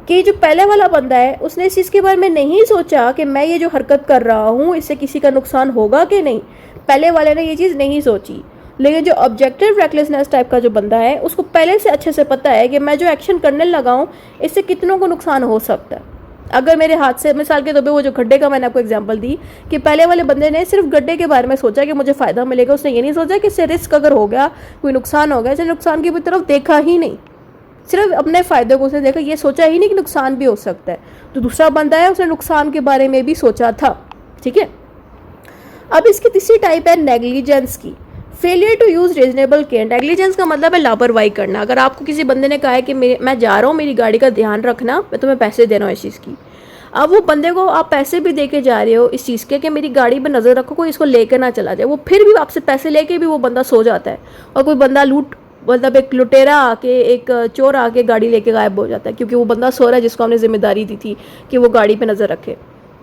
S2: कि जो पहले वाला बंदा है उसने इस चीज़ के बारे में नहीं सोचा कि मैं ये जो हरकत कर रहा हूँ इससे किसी का नुकसान होगा कि नहीं, पहले वाले ने ये चीज़ नहीं सोची। लेकिन जो ऑब्जेक्टिव रेकलेसनेस टाइप का जो बंदा है उसको पहले से अच्छे से पता है कि मैं जो एक्शन करने लगा हूँ इससे कितनों को नुकसान हो सकता है। अगर मेरे हाथ से, मिसाल के तौर पे वो जो गड्ढे का मैंने आपको एग्जांपल दी कि पहले वाले बंदे ने सिर्फ गड्ढे के बारे में सोचा कि मुझे फ़ायदा मिलेगा, उसने ये नहीं सोचा कि इससे रिस्क अगर हो गया, कोई नुकसान हो गया, इससे नुकसान की तरफ देखा ही नहीं, सिर्फ अपने फ़ायदे को उसने देखा, ये सोचा ही नहीं कि नुकसान भी हो सकता है। तो दूसरा बंदा है उसने नुकसान के बारे में भी सोचा था, ठीक है। अब इसकी तीसरी टाइप है नेग्लिजेंस की। Failure to use reasonable care. Negligence का मतलब है लापरवाही करना। अगर आपको किसी बंदे ने कहा है कि मैं जा रहा हूँ, मेरी गाड़ी का ध्यान रखना, मैं तुम्हें पैसे दे रहा हूँ इस चीज़ की, अब वो बंदे को आप पैसे भी दे के जा रहे हो इस चीज़ के कि मेरी गाड़ी पर नज़र रखो, कोई इसको लेकर ना चला जाए, वो फिर भी आपसे पैसे लेके भी वो बंदा सो जाता है। और कोई बंदा मतलब एक लुटेरा आके, एक चोर आके गाड़ी लेके गायब हो जाता है क्योंकि वो बंदा सो रहा है जिसको हमने जिम्मेदारी दी थी कि वो गाड़ी पे नज़र रखे।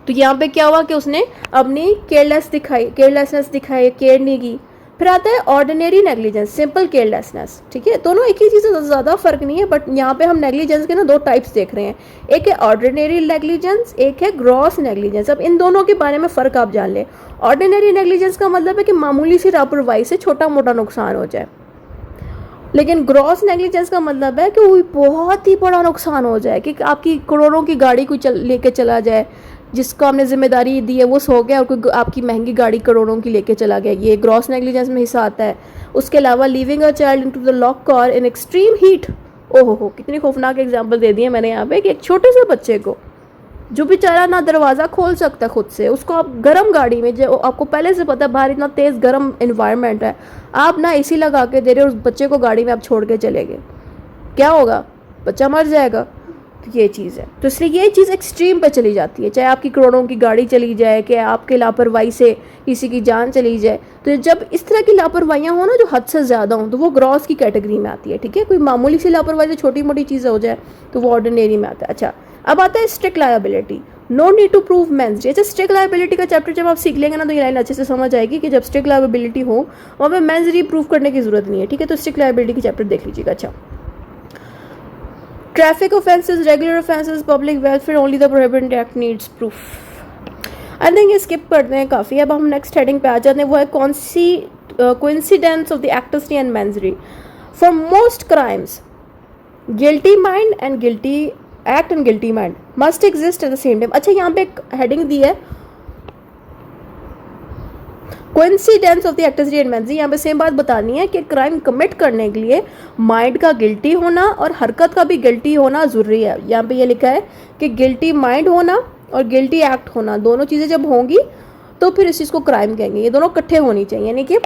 S2: तो यहाँ पे क्या हुआ कि उसने अपनी केयरलेसनेस दिखाई, केयर नहीं की। फिर आता है ऑर्डिनरी नेग्लिजेंस, सिंपल केयरलेसनेस, ठीक है। दोनों एक ही चीज़ है, ज़्यादा फर्क नहीं है, बट यहाँ पे हम नेग्लिजेंस के ना दो टाइप्स देख रहे हैं, एक है ऑर्डिनरी नेग्लिजेंस, एक है ग्रॉस नेग्लिजेंस। अब इन दोनों के बारे में फ़र्क आप जान लें। ऑर्डिनरी नेग्लिजेंस का मतलब है कि मामूली सी लापरवाही से छोटा मोटा नुकसान हो जाए, लेकिन ग्रॉस नेग्लिजेंस का मतलब है कि वो बहुत ही बड़ा नुकसान हो जाए, कि आपकी करोड़ों की गाड़ी कोई लेके चला जाए, जिसको हमने जिम्मेदारी दी है वो सो गया और कोई आपकी महंगी गाड़ी करोड़ों की लेके चला गया, ये ग्रॉस नेग्लिजेंस में हिस्सा आता है। उसके अलावा leaving a child into the lock car in extreme heat. ओहो, कितनी खौफनाक एग्जांपल दे दिए मैंने यहाँ पे कि एक छोटे से बच्चे को जो बेचारा ना दरवाज़ा खोल सकता खुद से, उसको आप गर्म गाड़ी में, जो आपको पहले से पता है बाहर इतना तेज़ गर्म इन्वायरमेंट है, आप ना एसी लगा के दे रहे हो, उस बच्चे को गाड़ी में आप छोड़ के चले गए, क्या होगा, बच्चा मर जाएगा। तो ये चीज़ है, तो इसलिए ये चीज़ एक्सट्रीम पे चली जाती है, चाहे आपकी करोड़ों की गाड़ी चली जाए, कि आपके लापरवाही से किसी की जान चली जाए। तो जब इस तरह की लापरवाहियाँ हो ना जो हद से ज़्यादा हों, तो वो ग्रॉस की कैटेगरी में आती है, ठीक है। कोई मामूली सी लापरवाही से छोटी मोटी चीज़ हो जाए तो वो ऑर्डिनरी में आता है। अच्छा, अब आता है strict liability. No need to prove mens. अच्छा, स्ट्रिक्ट लायबिलिटी का चैप्टर जब आप सीख लेंगे ना तो ये लाइन अच्छे से समझ आएगी कि जब स्ट्रिक्ट लायबिलिटी हो वहाँ पे मेंस प्रूव करने की जरूरत नहीं है, ठीक है। तो स्ट्रिक्ट लायबिलिटी की चैप्टर देख लीजिएगा। अच्छा, traffic offences, regular offences, public welfare, only the prohibited act needs proof. I think ये स्किप करते हैं काफ़ी। अब हम नेक्स्ट हेडिंग पे आ जाते हैं, वो है कोइंसिडेंस ऑफ द एक्टर्सरी एंड मेंसरी। For most crimes guilty mind and guilty act and guilty mind must exist at the same time. अच्छा, यहाँ पे एक हेडिंग दी है कोइंसिडेंस ऑफ द एक्टर्स एंड मेंस। यहाँ पे सेम बात बतानी है कि क्राइम कमिट करने के लिए माइंड का गिल्टी होना और हरकत का भी गिल्टी होना ज़रूरी है। यहाँ पे ये लिखा है कि गिल्टी माइंड होना और गिल्टी एक्ट होना, दोनों चीज़ें जब होंगी तो फिर इस चीज़ को क्राइम कहेंगे। ये दोनों इकट्ठे होनी चाहिए, यानी कि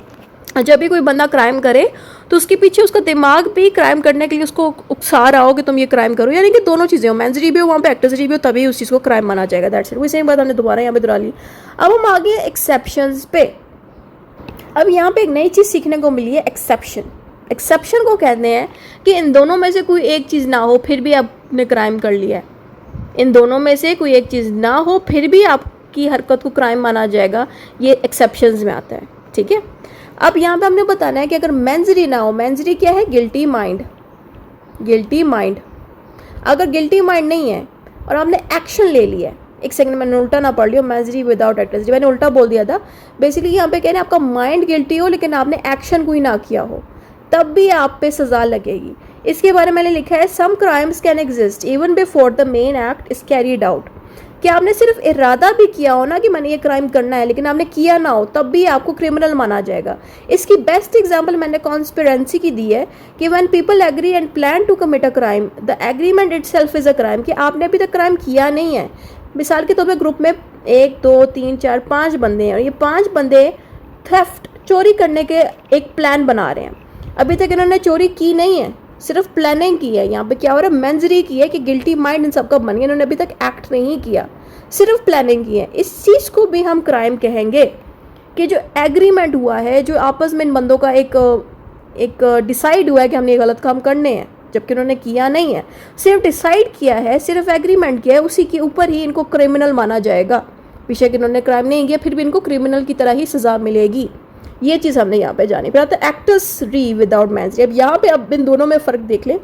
S2: जब भी कोई बंदा क्राइम करे तो उसके पीछे उसका दिमाग भी क्राइम करने के लिए उसको उकसा रहा हो कि तुम ये क्राइम करो, यानी कि दोनों चीज़ें हो, मेंसरी भी हो, वहाँ पे एक्टर्सरी भी हो, तभी उस चीज़ को क्राइम माना जाएगा। That's it. वही सेम बात हमने दोबारा यहाँ पे दोहरा ली। अब हम आगे एक्सेप्शंस पे। अब यहाँ पे एक नई चीज़ सीखने को मिली है, एक्सेप्शन। एक्सेप्शन को कहते हैं कि इन दोनों में से कोई एक चीज़ ना हो फिर भी आपने क्राइम कर लिया है। इन दोनों में से कोई एक चीज़ ना हो फिर भी आपकी हरकत को क्राइम माना जाएगा, ये एक्सेप्शंस में आता है। ठीक है। अब यहाँ पे हमने बताना है कि अगर मेंसरी ना हो, मेंसरी क्या है? Guilty mind. गिल्टी माइंड, अगर गिल्टी माइंड नहीं है और आपने एक्शन ले लिया है, एक सेकंड मैंने उल्टा ना पढ़ लिया, मेंसरी विदाउट एक्टर्सरी, मैंने उल्टा बोल दिया था। बेसिकली यहाँ पे कह रहे हैं आपका माइंड गिल्टी हो लेकिन आपने एक्शन कोई ना किया हो, तब भी आप पे सज़ा लगेगी। इसके बारे में मैंने लिखा है some crimes can exist even before the main act is carried out. कि आपने सिर्फ इरादा भी किया हो ना कि मैंने ये क्राइम करना है, लेकिन आपने किया ना हो, तब भी आपको क्रिमिनल माना जाएगा। इसकी बेस्ट एग्जांपल मैंने कॉन्स्पिरेंसी की दी है कि when people agree and plan to commit a crime the agreement itself is a crime. कि आपने अभी तक क्राइम किया नहीं है। मिसाल के तौर पे ग्रुप में 1 2 3 4 5 बंदे हैं और ये 5 बंदे थेफ्ट, चोरी करने के एक प्लान बना रहे हैं। अभी तक इन्होंने चोरी की नहीं है, सिर्फ प्लानिंग की है। यहाँ पे क्या हो रहा है? मेंसरी की है कि गिल्टी माइंड इन सबका बन गया, इन्होंने अभी तक एक्ट नहीं किया, सिर्फ प्लानिंग की है। इस चीज़ को भी हम क्राइम कहेंगे कि जो एग्रीमेंट हुआ है, जो आपस में इन बंदों का एक डिसाइड हुआ है कि हमने ये गलत काम करने हैं, जबकि उन्होंने किया नहीं है, सिर्फ डिसाइड किया है, सिर्फ एग्रीमेंट किया है, उसी के ऊपर ही इनको क्रिमिनल माना जाएगा। बेशक इन्होंने क्राइम नहीं किया, फिर भी इनको क्रिमिनल की तरह ही सज़ा मिलेगी। ये चीज़ हमने यहाँ पे जानी। फिर आता है एक्टर्सरी विदाउट मेंसरी। अब यहाँ पे अब इन दोनों में फ़र्क देख लें।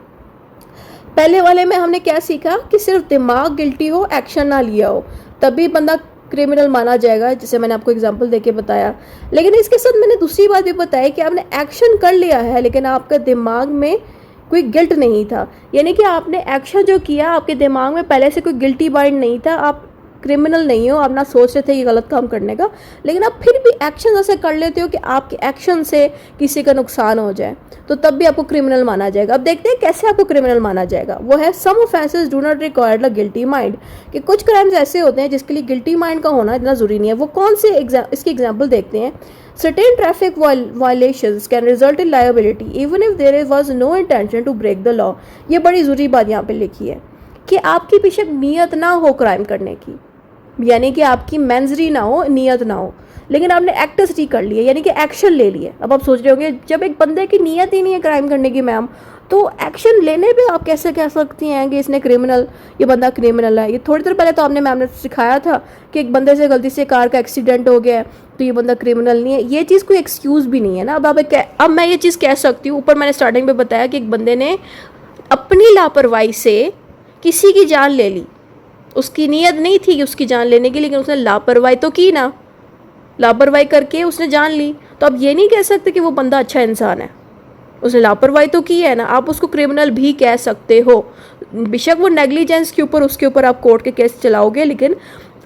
S2: पहले वाले में हमने क्या सीखा कि सिर्फ दिमाग गिल्टी हो, एक्शन ना लिया हो, तभी बंदा क्रिमिनल माना जाएगा, जैसे मैंने आपको एग्जांपल देके बताया। लेकिन इसके साथ मैंने दूसरी बात भी बताई कि आपने एक्शन कर लिया है लेकिन आपका दिमाग में कोई गिल्ट नहीं था, यानी कि आपने एक्शन जो किया आपके दिमाग में पहले से कोई गिल्टी माइंड नहीं था, आप क्रिमिनल नहीं हो, आप ना सोच रहे थे ये गलत काम करने का, लेकिन आप फिर भी एक्शन ऐसे कर लेते हो कि आपके एक्शन से किसी का नुकसान हो जाए, तो तब भी आपको क्रिमिनल माना जाएगा। अब देखते हैं कैसे आपको क्रिमिनल माना जाएगा। वो है some offences do not require the guilty mind. कि कुछ क्राइम्स ऐसे होते हैं जिसके लिए गिल्टी माइंड का होना इतना ज़रूरी नहीं है। वो कौन से इसकी एग्जाम्पल देखते हैं। Certain traffic violations can result in liability even if there was no intention to break the law। ये बड़ी ज़रूरी बात यहाँ पे लिखी है कि आपकी बेशक नीयत ना हो क्राइम करने की, यानी कि आपकी मेंसरी ना हो, नियत ना हो, लेकिन आपने एक्टर्सरी कर लिया, यानी कि एक्शन ले लिए। अब आप सोच रहे होंगे जब एक बंदे की नियत ही नहीं है क्राइम करने की मैम, तो एक्शन लेने पे आप कैसे कह सकती हैं कि इसने ये बंदा क्रिमिनल है। ये थोड़ी देर पहले तो आपने मैम ने सिखाया था कि एक बंदे से गलती से कार का एक्सीडेंट हो गया है तो ये बंदा क्रिमिनल नहीं है। ये चीज़ कोई एक्सक्यूज़ भी नहीं है ना। अब मैं ये चीज़ कह सकती हूँ, ऊपर मैंने स्टार्टिंग में बताया कि एक बंदे ने अपनी लापरवाही से किसी की जान ले ली, उसकी नीयत नहीं थी कि उसकी जान लेने की, लेकिन उसने लापरवाही तो की ना, लापरवाही करके उसने जान ली। तो अब ये नहीं कह सकते कि वो बंदा अच्छा इंसान है, उसने लापरवाही तो की है ना, आप उसको क्रिमिनल भी कह सकते हो। बेशक वो नेग्लिजेंस के ऊपर उसके ऊपर आप कोर्ट के केस चलाओगे, लेकिन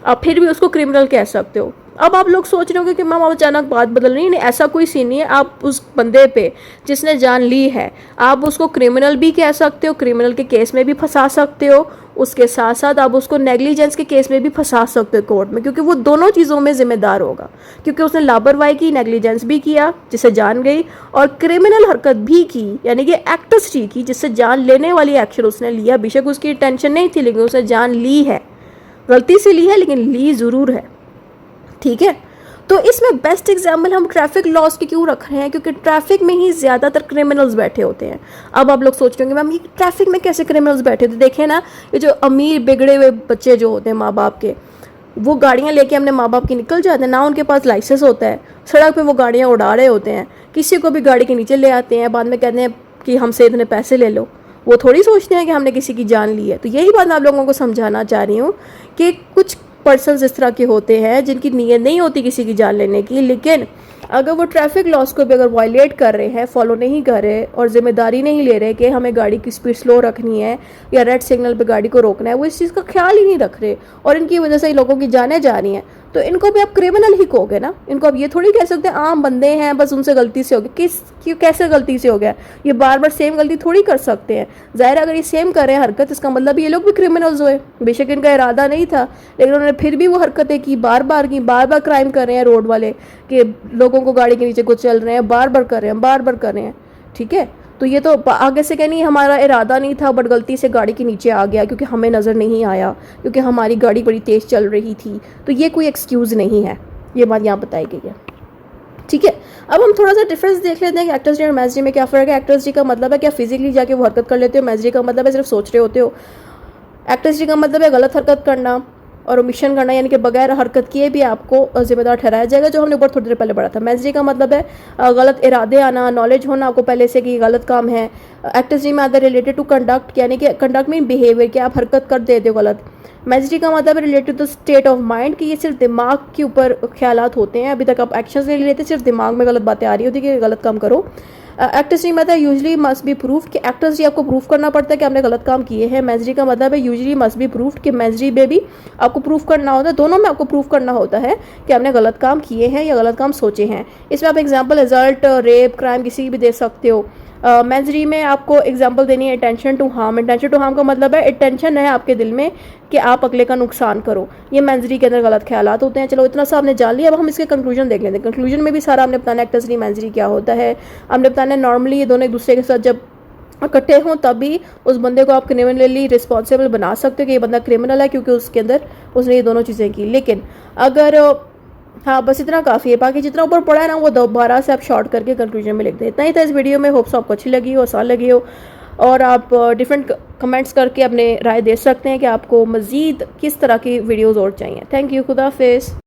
S2: आप फिर भी उसको क्रिमिनल कह सकते हो। अब आप लोग सोच रहे होंगे कि मैम आप अचानक बात बदल रही है। नहीं, ऐसा कोई सीन नहीं है। आप उस बंदे पे जिसने जान ली है, आप उसको क्रिमिनल भी कह सकते हो, क्रिमिनल के केस में भी फंसा सकते हो, उसके साथ साथ आप उसको नेग्लिजेंस के केस में भी फंसा सकते हो कोर्ट में, क्योंकि वो दोनों चीज़ों में जिम्मेदार होगा, क्योंकि उसने लापरवाही की, नेग्लिजेंस भी किया जिससे जान गई, और क्रिमिनल हरकत भी की यानी कि एक्टर्सरी की जिससे जान लेने वाली एक्शन उसने लिया। बेशक उसकी टेंशन नहीं थी लेकिन उसने जान ली है, गलती से ली है लेकिन ली ज़रूर है। ठीक है, तो इसमें बेस्ट एग्जाम्पल हम ट्रैफिक लॉस के क्यों रख रहे हैं, क्योंकि ट्रैफिक में ही ज़्यादातर क्रिमिनल्स बैठे होते हैं। अब आप लोग सोच रहे होंगे मैम ये ट्रैफिक में कैसे क्रिमिनल्स बैठे होते। देखें ना, ये जो अमीर बिगड़े हुए बच्चे जो होते हैं माँ बाप के, वो गाड़ियाँ लेके अपने माँ बाप की निकल जाते हैं ना, उनके पास लाइसेंस होता है, सड़क पे वो गाड़ियाँ उड़ा रहे होते हैं, किसी को भी गाड़ी के नीचे ले आते हैं, बाद में कहते हैं कि हमसे इतने पैसे ले लो। वो थोड़ी सोचते हैं कि हमने किसी की जान ली है। तो यही बात मैं आप लोगों को समझाना चाह रही हूँ कि कुछ पर्सन्स इस तरह के होते हैं जिनकी नीयत नहीं होती किसी की जान लेने की, लेकिन अगर वो ट्रैफिक लॉस को भी अगर वायलेट कर रहे हैं, फॉलो नहीं कर रहे और जिम्मेदारी नहीं ले रहे कि हमें गाड़ी की स्पीड स्लो रखनी है या रेड सिग्नल पे गाड़ी को रोकना है, वो इस चीज़ का ख्याल ही नहीं रख रहे और इनकी वजह से लोगों की जानें जा रही हैं, तो इनको भी आप क्रिमिनल ही कहोगे ना। इनको अब ये थोड़ी कह सकते हैं आम बंदे हैं बस उनसे गलती से हो गया। कैसे गलती से हो गया? ये बार बार सेम गलती थोड़ी कर सकते हैं। ज़ाहिर अगर ये सेम कर रहे हैं हरकत, इसका मतलब ये लोग भी क्रिमिनल्स हुए। बेशक इनका इरादा नहीं था, लेकिन उन्होंने फिर भी वो हरकतें की, बार बार क्राइम कर रहे हैं रोड वाले कि लोगों को गाड़ी के नीचे कुछ चल रहे हैं, बार बार कर रहे हैं। ठीक है, तो ये तो आगे से कहनी हमारा इरादा नहीं था बट गलती से गाड़ी के नीचे आ गया क्योंकि हमें नज़र नहीं आया, क्योंकि हमारी गाड़ी बड़ी तेज़ चल रही थी, तो ये कोई एक्सक्यूज़ नहीं है। ये बात यहाँ बताई गई है। ठीक है, अब हम थोड़ा सा डिफरेंस देख लेते हैं कि एक्टर्स डे और मैच डे में क्या फ़र्क है। एक्टर्स डे का मतलब है क्या फिजिकली जाके वो हरकत कर लेते हो, मैच डे का मतलब है सिर्फ सोच रहे होते हो। एक्टर्स डे का मतलब है गलत हरकत करना और ओमिशन करना, यानी कि बगैर हरकत किए भी आपको जिम्मेदार ठहराया जाएगा, जो हमने ऊपर थोड़ी देर पहले पढ़ा था। मैच डे का मतलब है गलत इरादे आना, नॉलेज होना आपको पहले से कि गलत काम है। एक्टर्स डे में आता है रिलेटेड टू कंडक्ट, यानी कि कंडक्ट मीन बिहेवियर, कि आप हरकत कर देते हो गलत। मैच डे का मतलब है related to state of mind, कि ये सिर्फ दिमाग के ऊपर ख्यालात होते हैं, अभी तक आप एक्शंस नहीं लेते, सिर्फ दिमाग में गलत बातें आ रही होती कि गलत काम करो। एक्टर्स डे मतलब यूजली मस्ट बी प्रूफ, कि एक्टर्स डे आपको प्रूफ करना पड़ता है कि आपने गलत काम किए हैं। मैच डे का मतलब है यूजली मस्ट बी प्रूफ, कि मैच डे में भी आपको प्रूफ करना होता है, दोनों में आपको प्रूफ करना होता है कि आपने गलत काम किए हैं या गलत काम सोचे हैं। इसमें आप एग्जाम्पल रिजल्ट, रेप, क्राइम किसी की भी दे सकते हो। मैच डे में आपको एग्जाम्पल देनी है intention to harm. Intention to harm का मतलब है इंटेंशन है आपके दिल में कि आप अगले का नुकसान करो, ये मैच डे के अंदर गलत ख्यालात होते हैं। चलो इतना सा आपने जान लिया, अब हम इसके कंक्लूजन देख लेते हैं। कंक्लूजन में भी सारा आपने बताना एक्टर्स डे मैच डे क्या होता है, आपने बताना है नॉर्मली ये दोनों एक दूसरे के साथ जब इकट्ठे हों तभी उस बंदे को आप क्रिमिनली रिस्पॉन्सिबल बना सकते हो कि ये बंदा क्रिमिनल है क्योंकि उसके अंदर उसने ये दोनों चीज़ें की। लेकिन अगर हाँ बस इतना काफ़ी है, बाकी जितना ऊपर पढ़ा है ना वो दोबारा से आप शॉर्ट करके कंक्लूजन में लिख दें। इतना ही था इस वीडियो में। होप्स आपको अच्छी लगी हो, आसान लगी हो, और आप डिफरेंट कमेंट्स करके अपने राय दे सकते हैं कि आपको मज़ीद किस तरह की वीडियोज़ और चाहिए। थैंक यू, खुदा हाफिज़।